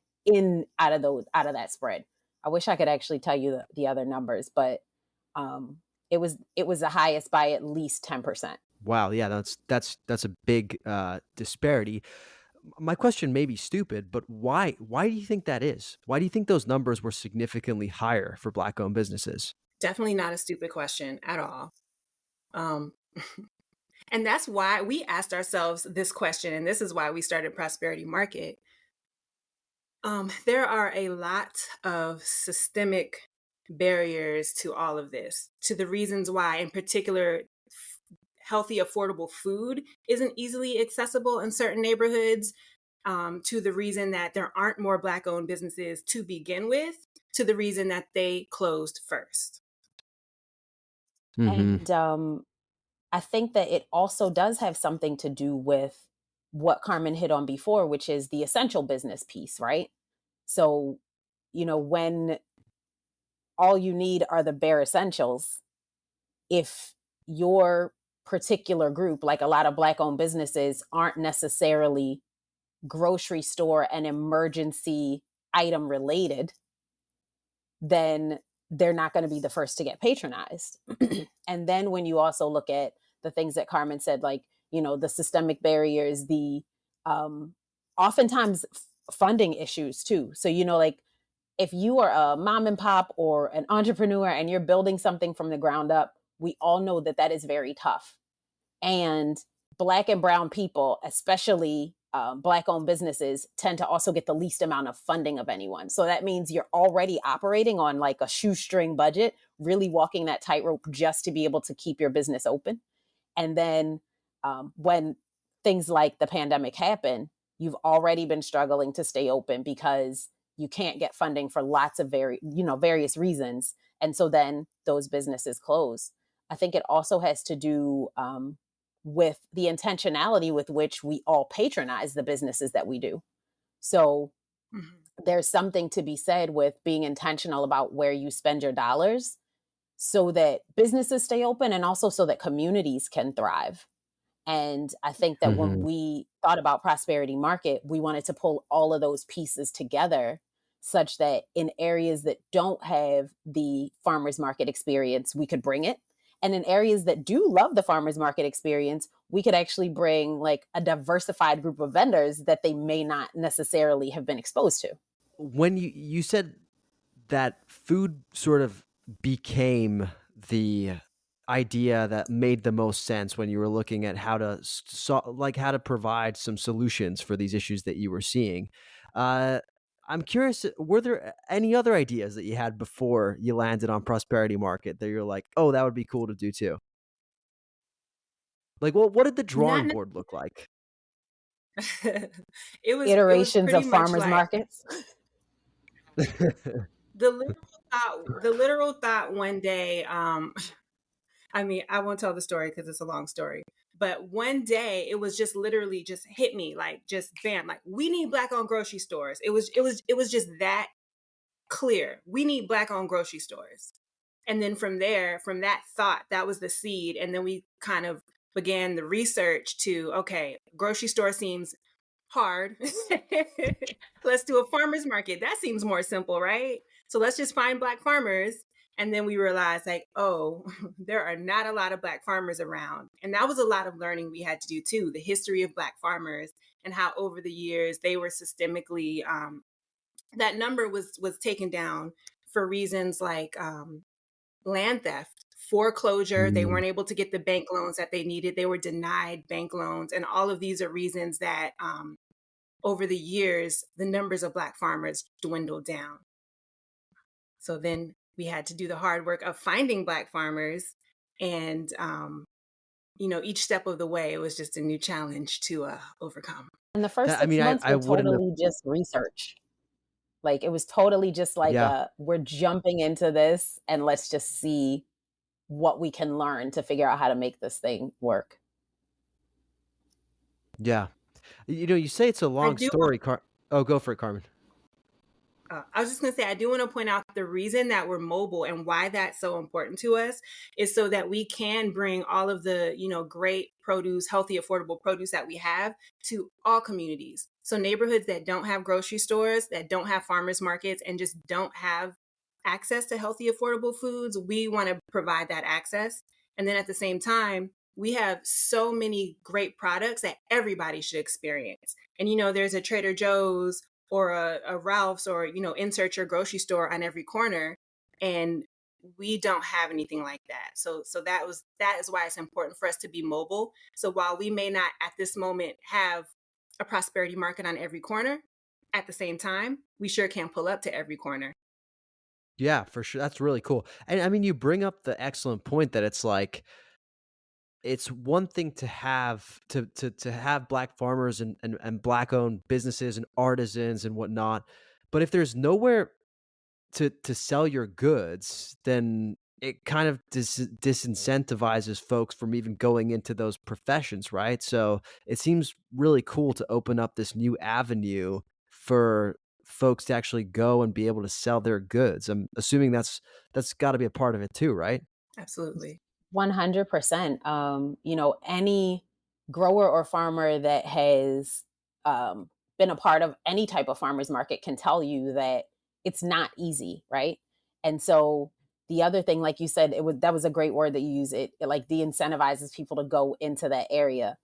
of that spread. I wish I could actually tell you the other numbers, but it was the highest by at least 10%. Wow, yeah, that's a big disparity. My question may be stupid, but why do you think that is? Why do you think those numbers were significantly higher for Black-owned businesses? Definitely not a stupid question at all. Um, and that's why we asked ourselves this question, and this is why we started Prosperity Market. There are a lot of systemic barriers to all of this, to the reasons why, in particular, healthy, affordable food isn't easily accessible in certain neighborhoods, to the reason that there aren't more Black-owned businesses to begin with, to the reason that they closed first. And I think that it also does have something to do with what Carmen hit on before, which is the essential business piece, right? So, when all you need are the bare essentials, if your particular group, like a lot of Black-owned businesses, aren't necessarily grocery store and emergency item related, then they're not going to be the first to get patronized. And then when you also look at the things that Carmen said, like, the systemic barriers, the oftentimes funding issues too. So, like, if you are a mom and pop or an entrepreneur and you're building something from the ground up, we all know that is very tough. And Black and brown people, especially Black-owned businesses, tend to also get the least amount of funding of anyone. So that means you're already operating on like a shoestring budget, really walking that tightrope just to be able to keep your business open. And then when things like the pandemic happen, you've already been struggling to stay open because you can't get funding for lots of various reasons. And so then those businesses close. I think it also has to do with the intentionality with which we all patronize the businesses that we do. So there's something to be said with being intentional about where you spend your dollars so that businesses stay open and also so that communities can thrive. And I think that when we thought about Prosperity Market, we wanted to pull all of those pieces together such that in areas that don't have the farmers market experience, we could bring it. And in areas that do love the farmers market experience, we could actually bring like a diversified group of vendors that they may not necessarily have been exposed to. When you said that food sort of became the idea that made the most sense when you were looking at how to provide some solutions for these issues that you were seeing. I'm curious, were there any other ideas that you had before you landed on Prosperity Market that you're like, oh, that would be cool to do too? Like, what did the drawing board look like? It was Iterations of farmers like, markets. The literal thought one day, I mean, I won't tell the story because it's a long story. But one day it was just literally just hit me, like, just bam, like, we need Black-owned grocery stores. It was just that clear. We need Black-owned grocery stores. And then from that thought, that was the seed. And then we kind of began the research to, okay, grocery store seems hard. Let's do a farmer's market. That seems more simple, right? So let's just find Black farmers. And then we realized, like, oh, there are not a lot of Black farmers around. And that was a lot of learning we had to do too, the history of Black farmers and how over the years they were systemically, that number was taken down for reasons like land theft, foreclosure. They weren't able to get the bank loans that they needed. They were denied bank loans. And all of these are reasons that over the years, the numbers of Black farmers dwindled down. So then we had to do the hard work of finding Black farmers and each step of the way, it was just a new challenge to overcome. And the first I 6 mean, months I were wouldn't have. totally just research. Like, it was totally just like Yeah, we're jumping into this and let's just see what we can learn to figure out how to make this thing work. yeah. You say it's a I long do story, Oh, go for it, Carmen. I was just going to say, I do want to point out the reason that we're mobile and why that's so important to us is so that we can bring all of the, great produce, healthy, affordable produce that we have to all communities. So neighborhoods that don't have grocery stores, that don't have farmers markets, and just don't have access to healthy, affordable foods, we want to provide that access. And then at the same time, we have so many great products that everybody should experience. And, there's a Trader Joe's or a Ralph's or, insert your grocery store on every corner. And we don't have anything like that. So that is why it's important for us to be mobile. So while we may not at this moment have a prosperity market on every corner, at the same time, we sure can pull up to every corner. Yeah, for sure. That's really cool. And I mean, you bring up the excellent point that it's like it's one thing to have to have black farmers and black owned businesses and artisans and whatnot, but if there's nowhere to sell your goods, then it kind of disincentivizes folks from even going into those professions, right? So it seems really cool to open up this new avenue for folks to actually go and be able to sell their goods. I'm assuming that's got to be a part of it too, right? Absolutely. 100%. Any grower or farmer that has been a part of any type of farmer's market can tell you that it's not easy, right? And so the other thing, like you said, that was a great word that you use. It like de-incentivizes people to go into that area.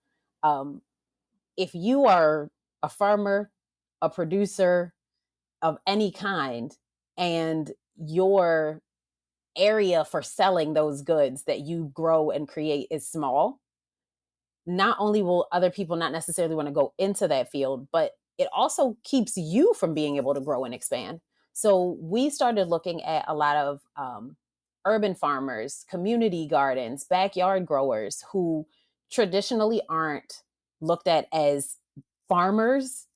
If you are a farmer, a producer of any kind, and your area for selling those goods that you grow and create is small, not only will other people not necessarily want to go into that field, but it also keeps you from being able to grow and expand. So we started looking at a lot of urban farmers, community gardens, backyard growers who traditionally aren't looked at as farmers,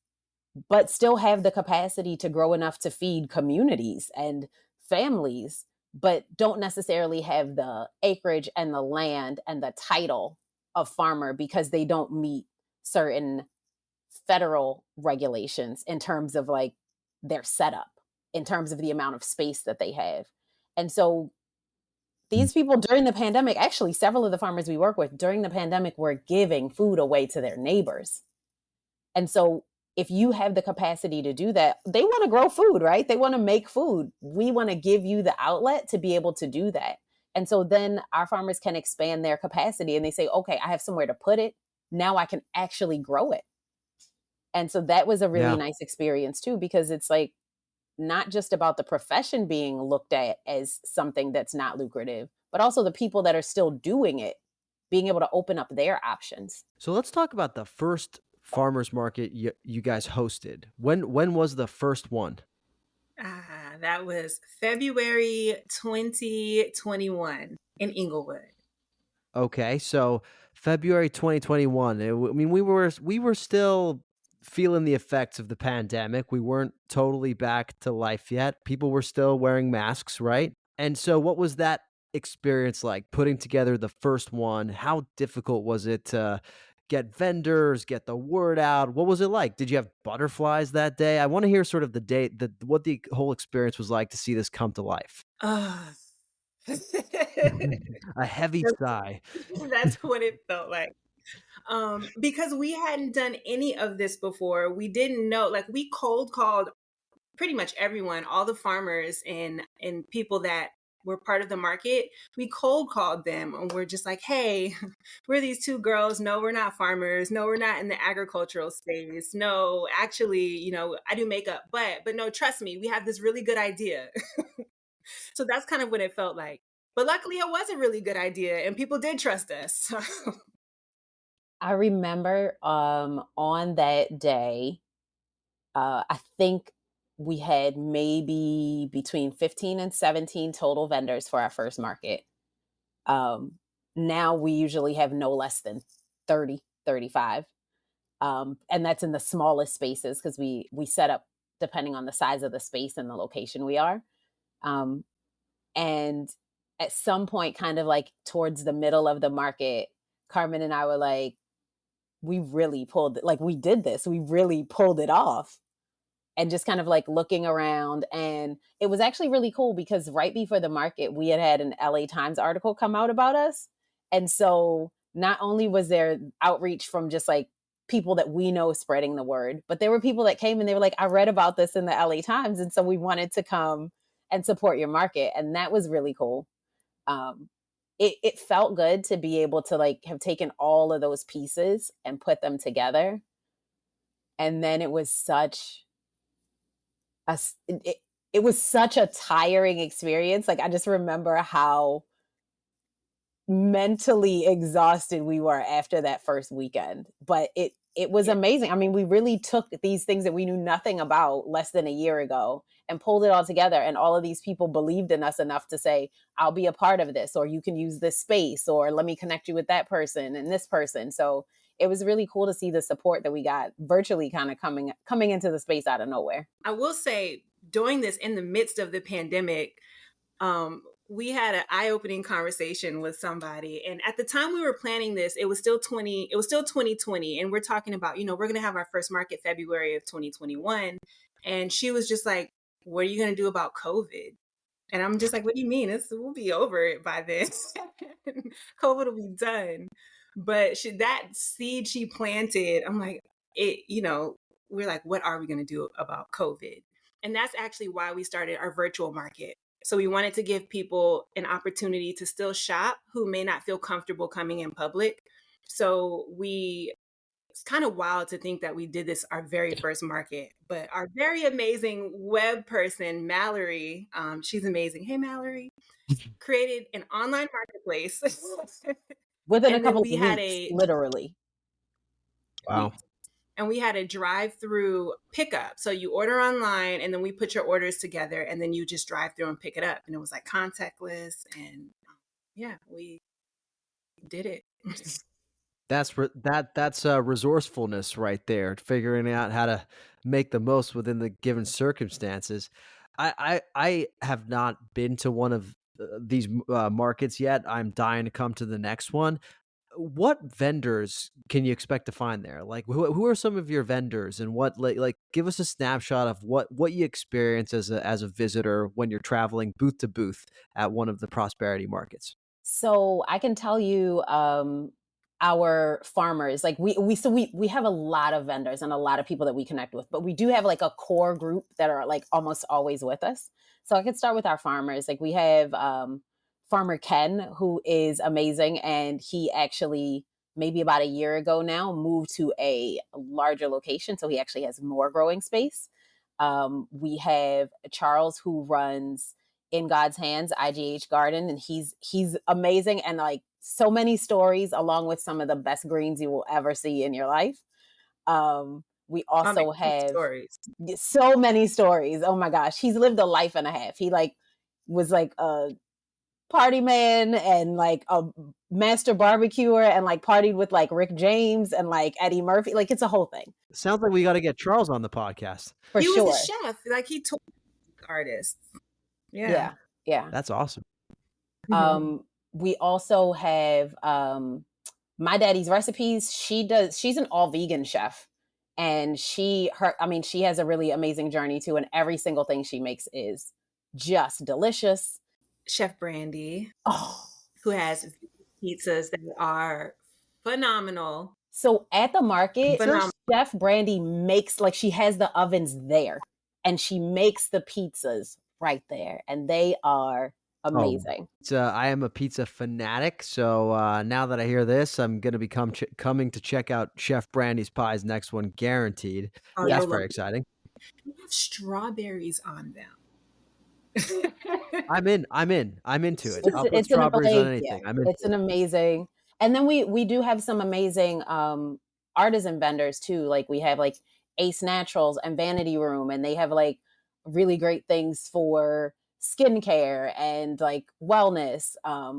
but still have the capacity to grow enough to feed communities and families, but don't necessarily have the acreage and the land and the title of farmer because they don't meet certain federal regulations in terms of like their setup, in terms of the amount of space that they have. And so these people during the pandemic, actually several of the farmers we work with during the pandemic were giving food away to their neighbors. And so if you have the capacity to do that, they want to grow food, right? They want to make food. We want to give you the outlet to be able to do that. And so then our farmers can expand their capacity and they say, okay, I have somewhere to put it. Now I can actually grow it. And so that was a really Yeah. nice experience too, because it's like not just about the profession being looked at as something that's not lucrative, but also the people that are still doing it, being able to open up their options. So let's talk about the first farmers market you guys hosted. When was the first one? That was February 2021 in Inglewood. Okay, so February 2021. I mean, we were still feeling the effects of the pandemic. We weren't totally back to life yet. People were still wearing masks, right? And so what was that experience like putting together the first one? How difficult was it to get vendors, get the word out? What was it like? Did you have butterflies that day? I want to hear sort of what the whole experience was like to see this come to life. Ah. A heavy sigh. That's what it felt like. Because we hadn't done any of this before. We didn't know, like we cold called pretty much everyone, all the farmers and people that were part of the market. We cold called them and we're just like, hey, we're these two girls. No, we're not farmers. No, we're not in the agricultural space. No, actually, I do makeup, but no, trust me, we have this really good idea. So that's kind of what it felt like. But luckily it was a really good idea and people did trust us. I remember on that day, I think we had maybe between 15 and 17 total vendors for our first market. Now we usually have no less than 30, 35. And that's in the smallest spaces because we set up depending on the size of the space and the location we are. And at some point, kind of like towards the middle of the market, Carmen and I were like, we really we did this. We really pulled it off. And just kind of like looking around. And it was actually really cool because right before the market, we had an LA Times article come out about us. And so not only was there outreach from just like people that we know spreading the word, but there were people that came and they were like, I read about this in the LA Times. And so we wanted to come and support your market. And that was really cool. It felt good to be able to like have taken all of those pieces and put them together. And then it was such a tiring experience. Like I just remember how mentally exhausted we were after that first weekend, but it was amazing. I mean, we really took these things that we knew nothing about less than a year ago and pulled it all together. And all of these people believed in us enough to say, I'll be a part of this, or you can use this space, or let me connect you with that person and this person. So it was really cool to see the support that we got virtually kind of coming into the space out of nowhere. I will say, doing this in the midst of the pandemic, we had an eye-opening conversation with somebody. And at the time we were planning this, it was still 2020. And we're talking about, we're going to have our first market February of 2021. And she was just like, what are you going to do about COVID? And I'm just like, what do you mean? We'll be over it by then. COVID will be done. But that seed she planted, I'm like, we're like, what are we going to do about COVID? And that's actually why we started our virtual market. So we wanted to give people an opportunity to still shop who may not feel comfortable coming in public. So it's kind of wild to think that we did this our very first market, but our very amazing web person, Mallory, she's amazing. Hey, Mallory, created an online marketplace. Within a couple of weeks, literally. Wow. And we had a drive-through pickup. So you order online and then we put your orders together and then you just drive through and pick it up. And it was like contactless. And yeah, we did it. That's resourcefulness right there, figuring out how to make the most within the given circumstances. I have not been to one of these markets yet. I'm dying to come to the next one. What vendors can you expect to find there? Like, who are some of your vendors, and what like give us a snapshot of what you experience as a visitor when you're traveling booth to booth at one of the prosperity markets. So I can tell you, our farmers, like we have a lot of vendors and a lot of people that we connect with, but we do have like a core group that are like almost always with us. So I could start with our farmers. Like we have Farmer Ken, who is amazing. And he actually, maybe about a year ago now, moved to a larger location. So he actually has more growing space. We have Charles, who runs In God's Hands, IGH Garden. And he's amazing. And like so many stories, along with some of the best greens you will ever see in your life. We also have stories. So many stories. Oh my gosh. He's lived a life and a half. He like was like a party man and like a master barbecuer and like partied with like Rick James and like Eddie Murphy. Like it's a whole thing. Sounds like we got to get Charles on the podcast. He was a chef. Like he told artists. Yeah. That's awesome. We also have My Daddy's Recipes. She's an all vegan chef, and she has a really amazing journey too. And every single thing she makes is just delicious. Chef Brandy, who has pizzas that are phenomenal. So at the market, Chef Brandy makes, like, she has the ovens there and she makes the pizzas right there, and they are amazing. I am a pizza fanatic, so now that I hear this, I'm going to be coming to check out Chef Brandy's pies next one, guaranteed. That's very exciting. They have strawberries on them. I'm into it. I'll put strawberries on anything. It's an amazing. And then we do have some amazing artisan vendors too. Like we have like Ace Naturals and Vanity Room, and they have like really great things for skincare and like wellness.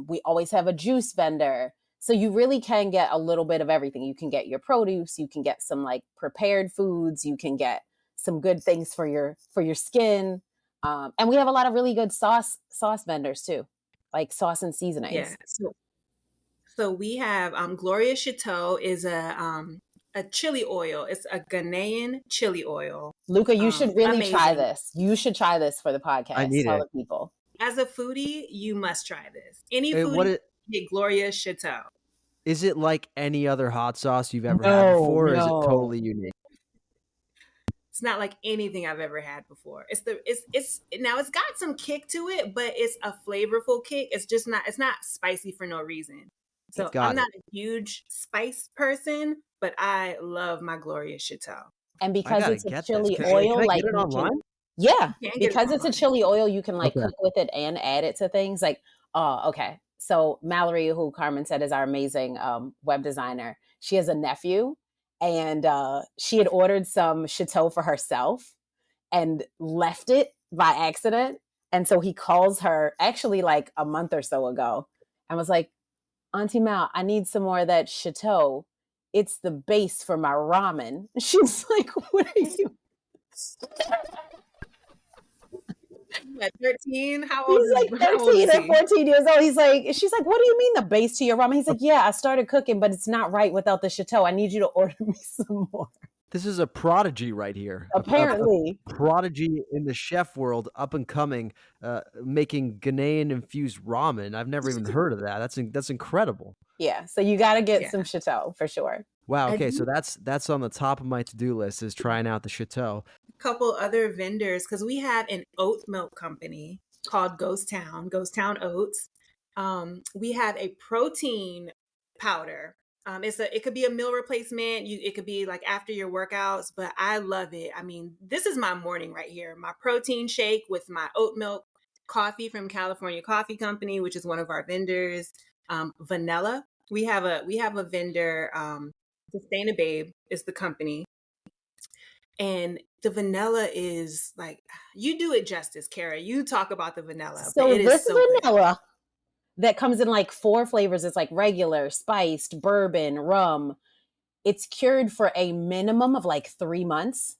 We always have a juice vendor. So you really can get a little bit of everything. You can get your produce, you can get some like prepared foods, you can get some good things for your skin. And we have a lot of really good sauce vendors too, like sauce and seasonings. Yeah. So we have Gloria Chateau is a chili oil. It's a Ghanaian chili oil. Luca, you should really amazing. try this. You should try this for the podcast. I need Tell it. the people. As a foodie, you must try this. Any Hey, foodie, get Gloria Chateau. Is it like any other hot sauce you've ever had before, or is it totally unique? It's not like anything I've ever had before. It's now it's got some kick to it, but it's a flavorful kick. It's not spicy for no reason. So I'm not a huge spice person, but I love my Gloria Chateau. And because it's a chili Can oil, I like get it online? Yeah, You can get it because it's a online. chili oil, you can like cook with it and add it to things. Like, okay. So Mallory, who Carmen said is our amazing web designer, she has a nephew, and she had ordered some Chateau for herself and left it by accident. And so he calls her actually like a month or so ago and was like, Auntie Mal, I need some more of that Chateau. It's the base for my ramen. She's like, what are you? At 13? How old He's like how old 13 is or he? 14 years old. She's like, what do you mean the base to your ramen? He's like, yeah, I started cooking, but it's not right without the Chateau. I need you to order me some more. This is a prodigy right here. Apparently. A prodigy in the chef world, up and coming, making Ghanaian infused ramen. I've never even heard of that. That's incredible. Yeah, so you got to get some Chateau for sure. Wow. Okay, so that's on the top of my to-do list, is trying out the Chateau. A couple other vendors, because we have an oat milk company called Ghost Town Oats. We have a protein powder. It could be a meal replacement. It could be like after your workouts, but I love it. I mean, this is my morning right here. My protein shake with my oat milk coffee from California Coffee Company, which is one of our vendors. Vanilla. We have a vendor. Sustainababe is the company. And the vanilla is like, you do it justice, Kara. You talk about the vanilla. So it this is so vanilla that comes in like 4 flavors. It's like regular, spiced, bourbon, rum. It's cured for a minimum of like 3 months.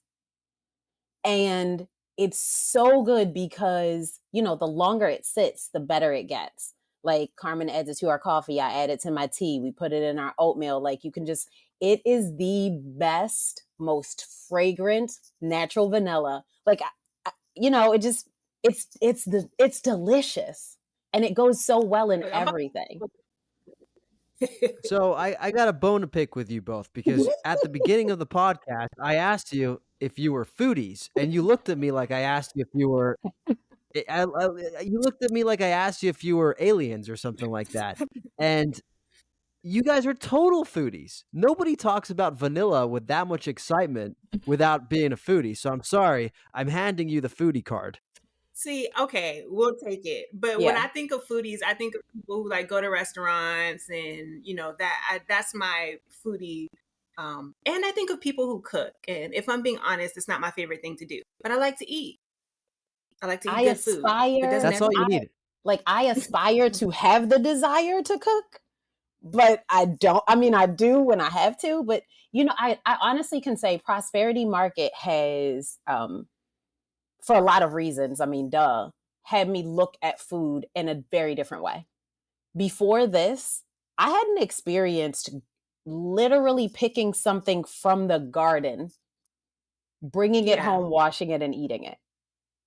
And it's so good because, the longer it sits, the better it gets. Like Carmen adds it to our coffee. I add it to my tea. We put it in our oatmeal. Like it is the best, most fragrant, natural vanilla. Like, it's delicious. And it goes so well in everything. So I got a bone to pick with you both, because at the beginning of the podcast, I asked you if you were foodies, and you looked at me like I asked you if you were. You looked at me like I asked you if you were aliens or something like that, and you guys are total foodies. Nobody talks about vanilla with that much excitement without being a foodie. So I'm sorry, I'm handing you the foodie card. See, okay, we'll take it. But when I think of foodies, I think of people who like go to restaurants and that's my foodie. And I think of people who cook. And if I'm being honest, it's not my favorite thing to do. But I like to eat. I like to eat good food. That's all you need. Like, I aspire to have the desire to cook, but I don't. I mean, I do when I have to. But I honestly can say Prosperity Market has. For a lot of reasons, had me look at food in a very different way. Before this, I hadn't experienced literally picking something from the garden, bringing it home, washing it, and eating it.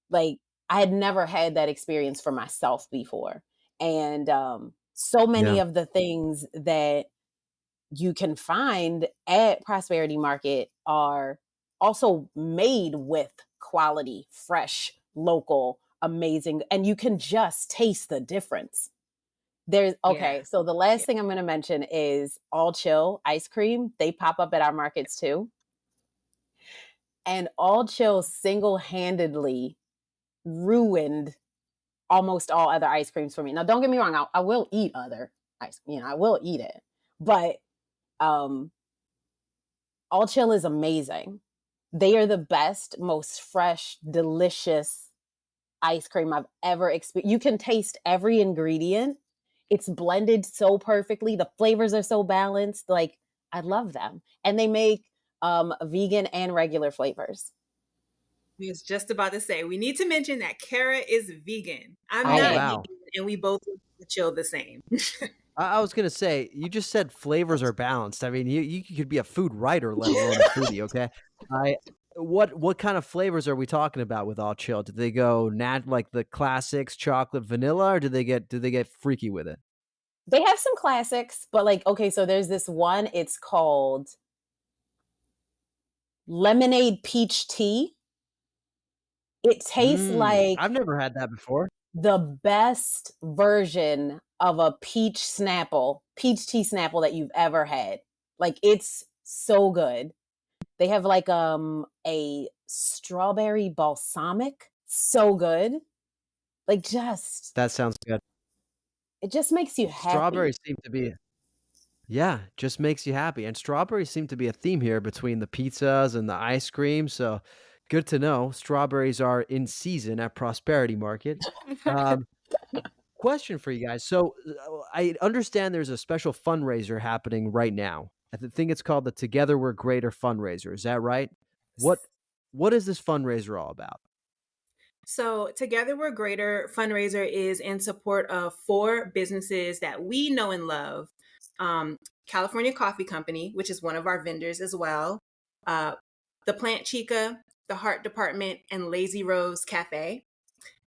Like, I had never had that experience for myself before. And so many of the things that you can find at Prosperity Market are also made with quality, fresh, local, amazing, and you can just taste the difference. So the last thing I'm going to mention is All Chill ice cream. They pop up at our markets too. And All Chill single-handedly ruined almost all other ice creams for me. Now, don't get me wrong, I will eat other ice cream. I will eat it. But All Chill is amazing. They are the best, most fresh, delicious ice cream I've ever experienced. You can taste every ingredient. It's blended so perfectly. The flavors are so balanced. Like, I love them. And they make vegan and regular flavors. We was just about to say, we need to mention that Kara is vegan. I'm I not am. vegan, and we both chill the same. I was gonna say, you just said flavors are balanced. I mean, you could be a food writer, let alone a foodie. Okay, what kind of flavors are we talking about with All Chill? Did they go like the classics, chocolate, vanilla, or did they get freaky with it? They have some classics, but like, okay, so there's this one. It's called lemonade peach tea. It tastes like I've never had that before. the best version of a peach tea Snapple that you've ever had. Like, it's so good. They have like a strawberry balsamic, so good. Like, just That sounds good. it just makes you happy. Strawberries seem to be, yeah, just makes you happy. And strawberries seem to be a theme here between the pizzas and the ice cream. So good to know. Strawberries are in season at Prosperity Market. Question for you guys. So I understand there's a special fundraiser happening right now. I think it's called the Together We're Greater fundraiser. Is that right? What is this fundraiser all about? So, Together We're Greater fundraiser is in support of 4 businesses that we know and love. California Coffee Company, which is one of our vendors as well, the Plant Chica, the Heart Department, and Lazy Rose Cafe.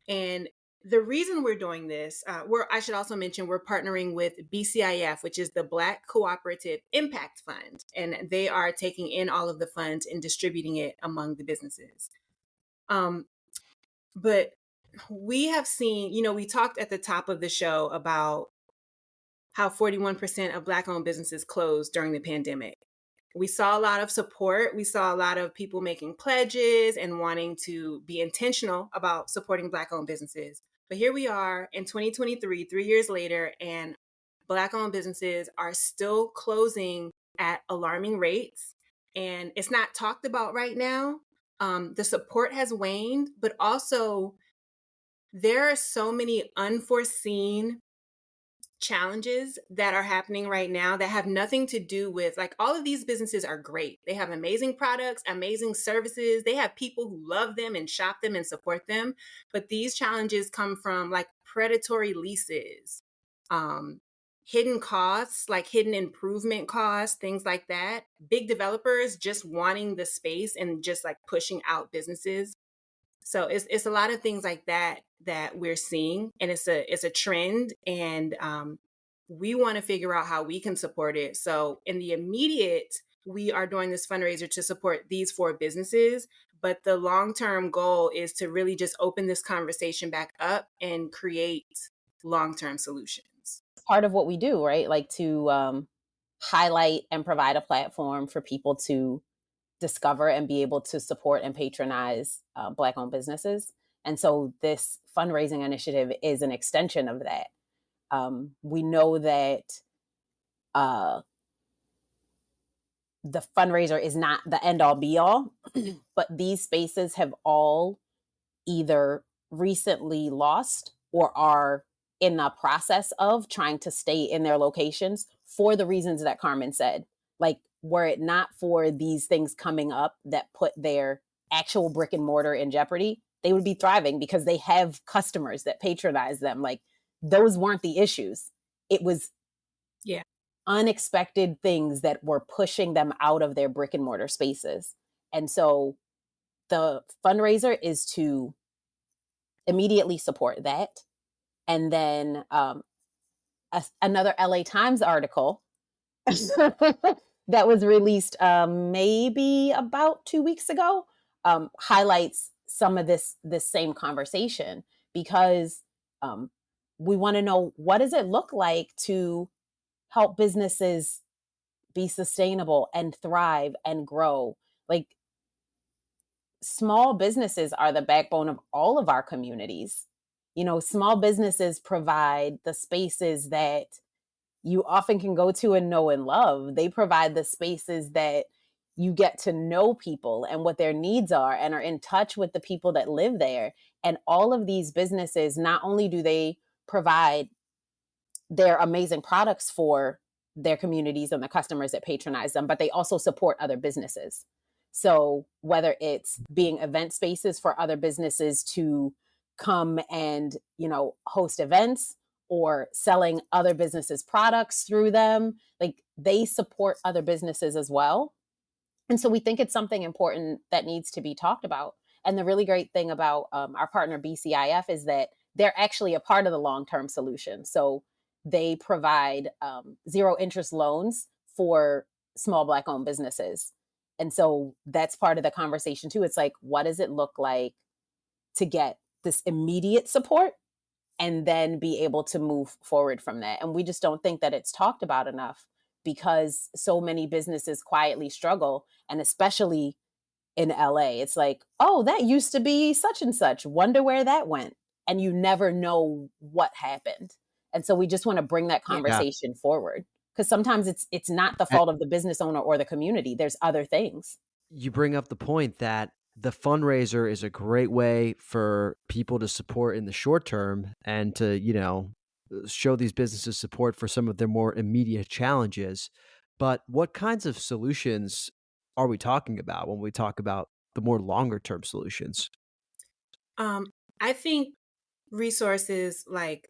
And the reason we're doing this, I should also mention we're partnering with BCIF, which is the Black Cooperative Impact Fund, and they are taking in all of the funds and distributing it among the businesses. But we have seen, we talked at the top of the show about how 41% of Black-owned businesses closed during the pandemic. We saw a lot of support. We saw a lot of people making pledges and wanting to be intentional about supporting Black-owned businesses. But here we are in 2023, 3 years later, and Black-owned businesses are still closing at alarming rates. And it's not talked about right now. The support has waned, but also there are so many unforeseen challenges that are happening right now that have nothing to do with, like, all of these businesses are great. They have amazing products, amazing services. They have people who love them and shop them and support them. But these challenges come from like predatory leases, hidden costs, like hidden improvement costs, things like that. Big developers just wanting the space and just like pushing out businesses. So it's a lot of things like that we're seeing, and it's a trend, and we want to figure out how we can support it. So in the immediate, we are doing this fundraiser to support these 4 businesses, but the long-term goal is to really just open this conversation back up and create long-term solutions. Part of what we do, right? Like to highlight and provide a platform for people to discover and be able to support and patronize Black-owned businesses. And so this fundraising initiative is an extension of that. We know that the fundraiser is not the end all be all, but these spaces have all either recently lost or are in the process of trying to stay in their locations for the reasons that Carmen said. Like, were it not for these things coming up that put their actual brick and mortar in jeopardy, they would be thriving because they have customers that patronize them. Like, those weren't the issues. It was unexpected things that were pushing them out of their brick and mortar spaces. And so the fundraiser is to immediately support that. And then another LA Times article that was released maybe about 2 weeks ago highlights some of this same conversation, because we want to know, what does it look like to help businesses be sustainable and thrive and grow? Like, small businesses are the backbone of all of our communities. Small businesses provide the spaces that you often can go to and know and love. They provide the spaces that you get to know people and what their needs are, and are in touch with the people that live there. And all of these businesses, not only do they provide their amazing products for their communities and the customers that patronize them, but they also support other businesses. So whether it's being event spaces for other businesses to come and, host events, or selling other businesses' products through them, like they support other businesses as well. And so we think it's something important that needs to be talked about. And the really great thing about our partner BCIF is that they're actually a part of the long-term solution. So they provide zero interest loans for small Black-owned businesses. And so that's part of the conversation too. It's like, what does it look like to get this immediate support and then be able to move forward from that? And we just don't think that it's talked about enough, because so many businesses quietly struggle. And especially in LA, it's like, oh, that used to be such and such. Wonder where that went. And you never know what happened. And so we just want to bring that conversation forward, because sometimes it's not the fault of the business owner or the community. There's other things. You bring up the point that the fundraiser is a great way for people to support in the short term and to, show these businesses support for some of their more immediate challenges. But what kinds of solutions are we talking about when we talk about the more longer term solutions? I think resources like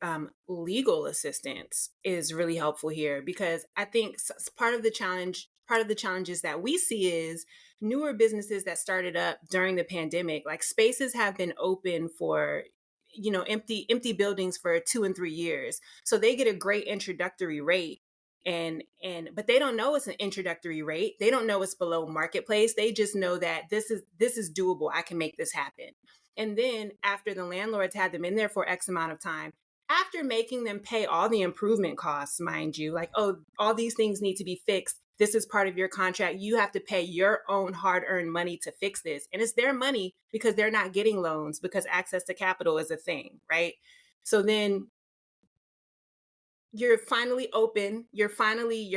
legal assistance is really helpful here, because I think part of the challenges that we see is newer businesses that started up during the pandemic. Like, spaces have been open for empty buildings for 2 and 3 years, so they get a great introductory rate, but they don't know it's an introductory rate. They don't know it's below marketplace. They just know that this is doable. I can make this happen. And then after the landlords had them in there for X amount of time, after making them pay all the improvement costs, mind you, like, oh, all these things need to be fixed. This is part of your contract. You have to pay your own hard-earned money to fix this. And it's their money, because they're not getting loans, because access to capital is a thing, right? So then you're finally open, your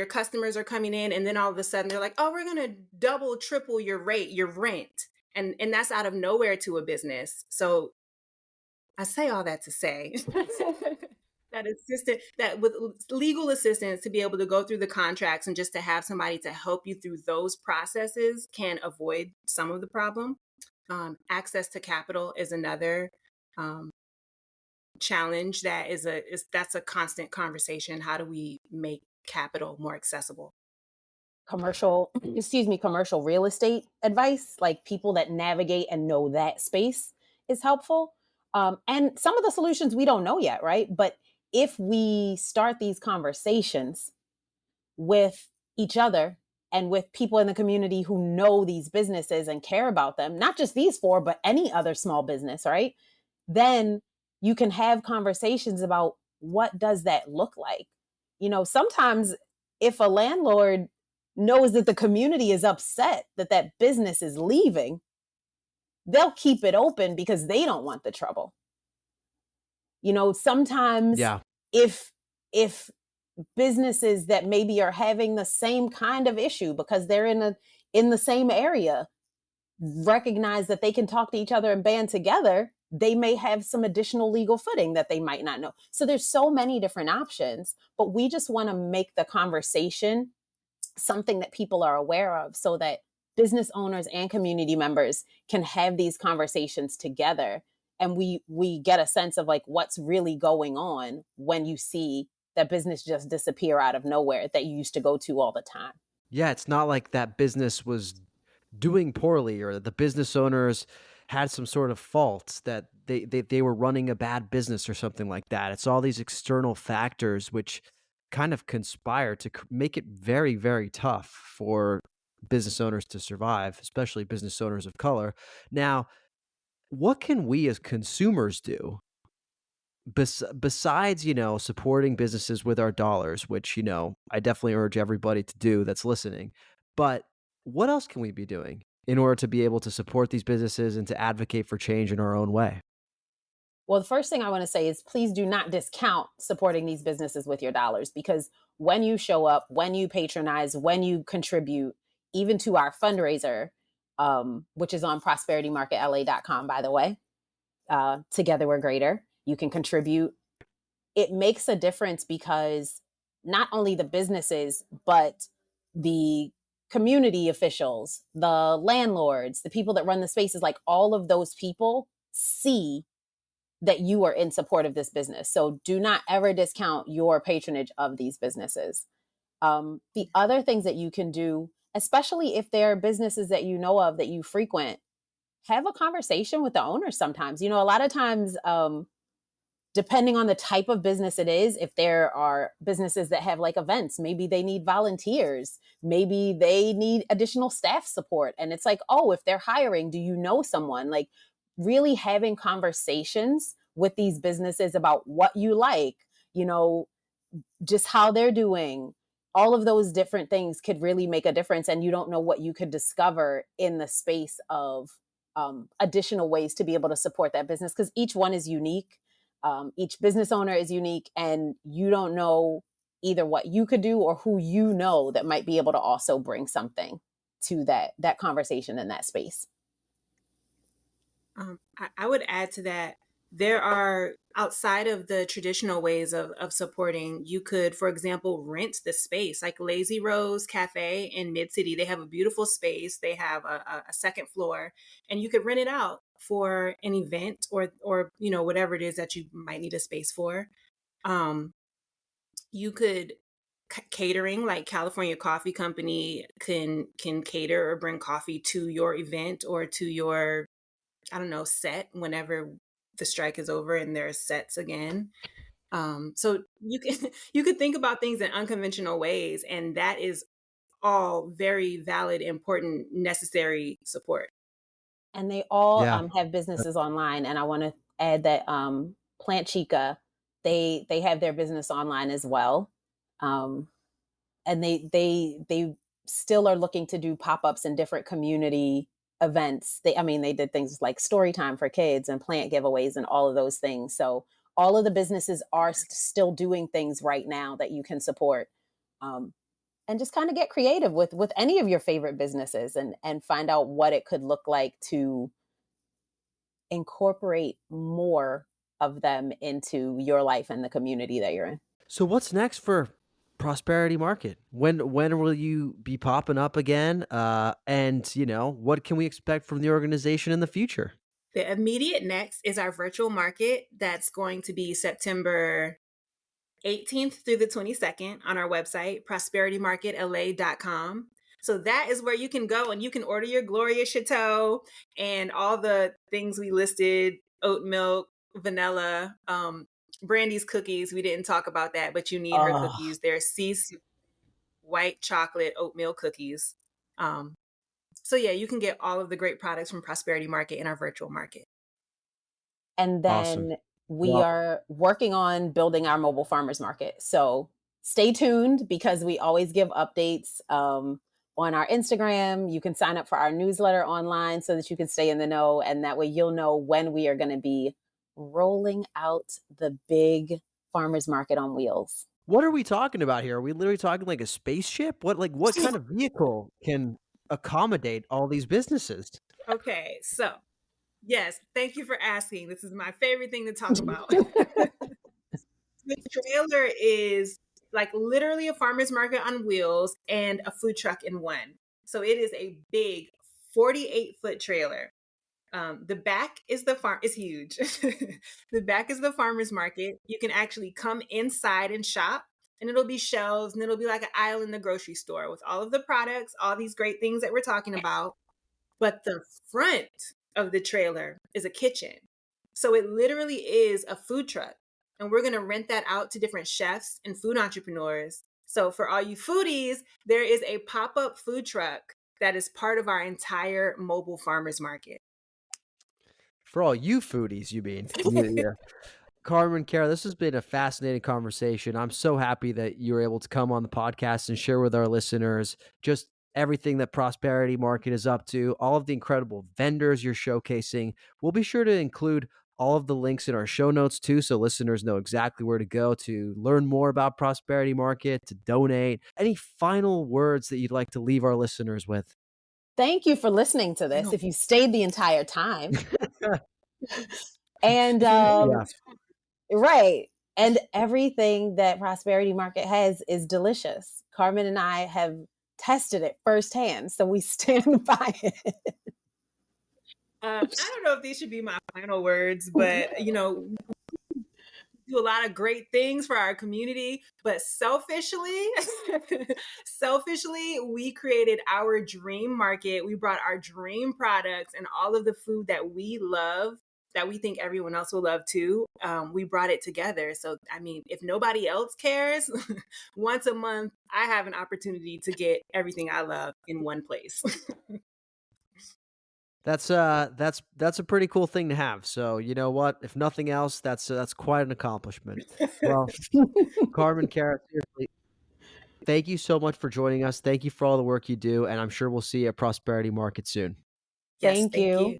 customers are coming in, and then all of a sudden they're like, oh, we're going to double, triple your rate, your rent. And that's out of nowhere to a business. So I say all that to say that with legal assistance, to be able to go through the contracts and just to have somebody to help you through those processes can avoid some of the problem. Access to capital is another challenge that's a constant conversation. How do we make capital more accessible? Commercial real estate advice, like people that navigate and know that space, is helpful. And some of the solutions we don't know yet, right? But if we start these conversations with each other and with people in the community who know these businesses and care about them, not just these four, but any other small business, right? Then you can have conversations about, what does that look like? Sometimes if a landlord knows that the community is upset that business is leaving, they'll keep it open because they don't want the trouble. Sometimes if businesses that maybe are having the same kind of issue because they're in the same area recognize that they can talk to each other and band together, they may have some additional legal footing that they might not know. So there's so many different options, but we just want to make the conversation something that people are aware of, so that business owners and community members can have these conversations together. And we get a sense of like what's really going on when you see that business just disappear out of nowhere that you used to go to all the time. Yeah, it's not like that business was doing poorly or the business owners had some sort of faults, that they were running a bad business or something like that. It's all these external factors which kind of conspire to make it very, very tough for business owners to survive, especially business owners of color. Now, what can we as consumers do besides, supporting businesses with our dollars, which, I definitely urge everybody to do that's listening. But what else can we be doing in order to be able to support these businesses and to advocate for change in our own way? Well, the first thing I want to say is please do not discount supporting these businesses with your dollars, because when you show up, when you patronize, when you contribute, even to our fundraiser, which is on prosperitymarketla.com, by the way, Together We're Greater. You can contribute. It makes a difference because not only the businesses, but the community officials, the landlords, the people that run the spaces, like all of those people see that you are in support of this business. So do not ever discount your patronage of these businesses. The other things that you can do, especially if there are businesses that you know of that you frequent, have a conversation with the owners sometimes. A lot of times, depending on the type of business it is, if there are businesses that have like events, maybe they need volunteers, maybe they need additional staff support. And it's like, oh, if they're hiring, do you know someone? Like really having conversations with these businesses about what you like, just how they're doing. All of those different things could really make a difference. And you don't know what you could discover in the space of additional ways to be able to support that business, because each one is unique. Each business owner is unique, and you don't know either what you could do or who that might be able to also bring something to that conversation in that space. I would add to that, there are, outside of the traditional ways of supporting, you could, for example, rent the space, like Lazy Rose Cafe in Mid-City. They have a beautiful space. They have a second floor, and you could rent it out for an event or whatever it is that you might need a space for. You could catering, like California Coffee Company can cater or bring coffee to your event or to your, I don't know, set whenever the strike is over and there are sets again. So you could think about things in unconventional ways, and that is all very valid, important, necessary support. And they all have businesses online. And I want to add that Plant Chica, they have their business online as well. And they still are looking to do pop-ups in different community events. They did things like story time for kids and plant giveaways and all of those things. So all of the businesses are still doing things right now that you can support. And just kind of get creative with any of your favorite businesses and find out what it could look like to incorporate more of them into your life and the community that you're in. So what's next for Prosperity Market? When will you be popping up again? And what can we expect from the organization in the future? The immediate next is our virtual market. That's going to be September 18th through the 22nd on our website, prosperitymarketla.com. So that is where you can go and you can order your Gloria Chateau and all the things we listed: oat milk, vanilla, Brandy's cookies. We didn't talk about that, but you need her cookies. They're white chocolate oatmeal cookies. So yeah, you can get all of the great products from Prosperity Market in our virtual market. And then we are working on building our mobile farmers market. So stay tuned, because we always give updates on our Instagram. You can sign up for our newsletter online so that you can stay in the know. And that way you'll know when we are going to be rolling out the big farmers market on wheels. What are we talking about here? Are we literally talking like a spaceship? What kind of vehicle can accommodate all these businesses? Okay, so yes, thank you for asking. This is my favorite thing to talk about. The trailer is like literally a farmer's market on wheels and a food truck in one. So it is a big 48-foot trailer. The back is it's huge. The back is the farmer's market. You can actually come inside and shop, and it'll be shelves, and it'll be like an aisle in the grocery store with all of the products, all these great things that we're talking about. But the front of the trailer is a kitchen. So it literally is a food truck. And we're going to rent that out to different chefs and food entrepreneurs. So for all you foodies, there is a pop-up food truck that is part of our entire mobile farmers market. For all you foodies, you mean? Yeah. Carmen and Kara, this has been a fascinating conversation. I'm so happy that you were able to come on the podcast and share with our listeners just everything that Prosperity Market is up to, all of the incredible vendors you're showcasing. We'll be sure to include all of the links in our show notes too, so listeners know exactly where to go to learn more about Prosperity Market, to donate. Any final words that you'd like to leave our listeners with? Thank you for listening to this. If you stayed the entire time. And Yeah. right. And everything that Prosperity Market has is delicious. Carmen and I have tested it firsthand, so we stand by it. I don't know if these should be my final words, but we do a lot of great things for our community, but selfishly, we created our dream market. We brought our dream products and all of the food that we love, that we think everyone else will love too. We brought it together. So, I mean, if nobody else cares, once a month, I have an opportunity to get everything I love in one place. That's a pretty cool thing to have. So you know what? If nothing else, that's quite an accomplishment. Well, Carmen, Kara, seriously, thank you so much for joining us. Thank you for all the work you do, and I'm sure we'll see you at Prosperity Market soon. Yes, Thank you.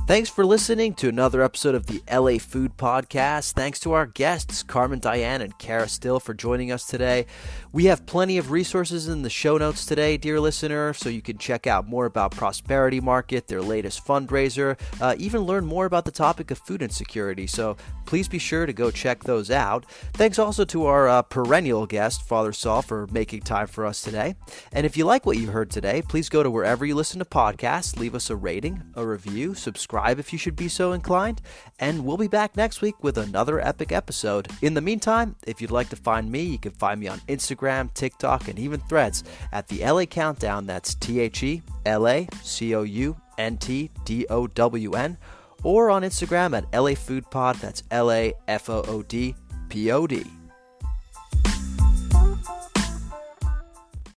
Thanks for listening to another episode of the LA Food Podcast. Thanks to our guests, Carmen, Dianne, and Kara Still, for joining us today. We have plenty of resources in the show notes today, dear listener, so you can check out more about Prosperity Market, their latest fundraiser, even learn more about the topic of food insecurity. So please be sure to go check those out. Thanks also to our perennial guest, Father Saul, for making time for us today. And if you like what you heard today, please go to wherever you listen to podcasts, leave us a rating, a review, subscribe if you should be so inclined, and we'll be back next week with another epic episode. In the meantime, if you'd like to find me, you can find me on Instagram, TikTok, and even Threads at the LA Countdown. That's TheLACountDown, or on Instagram at LA Food Pod. That's LAFoodPod.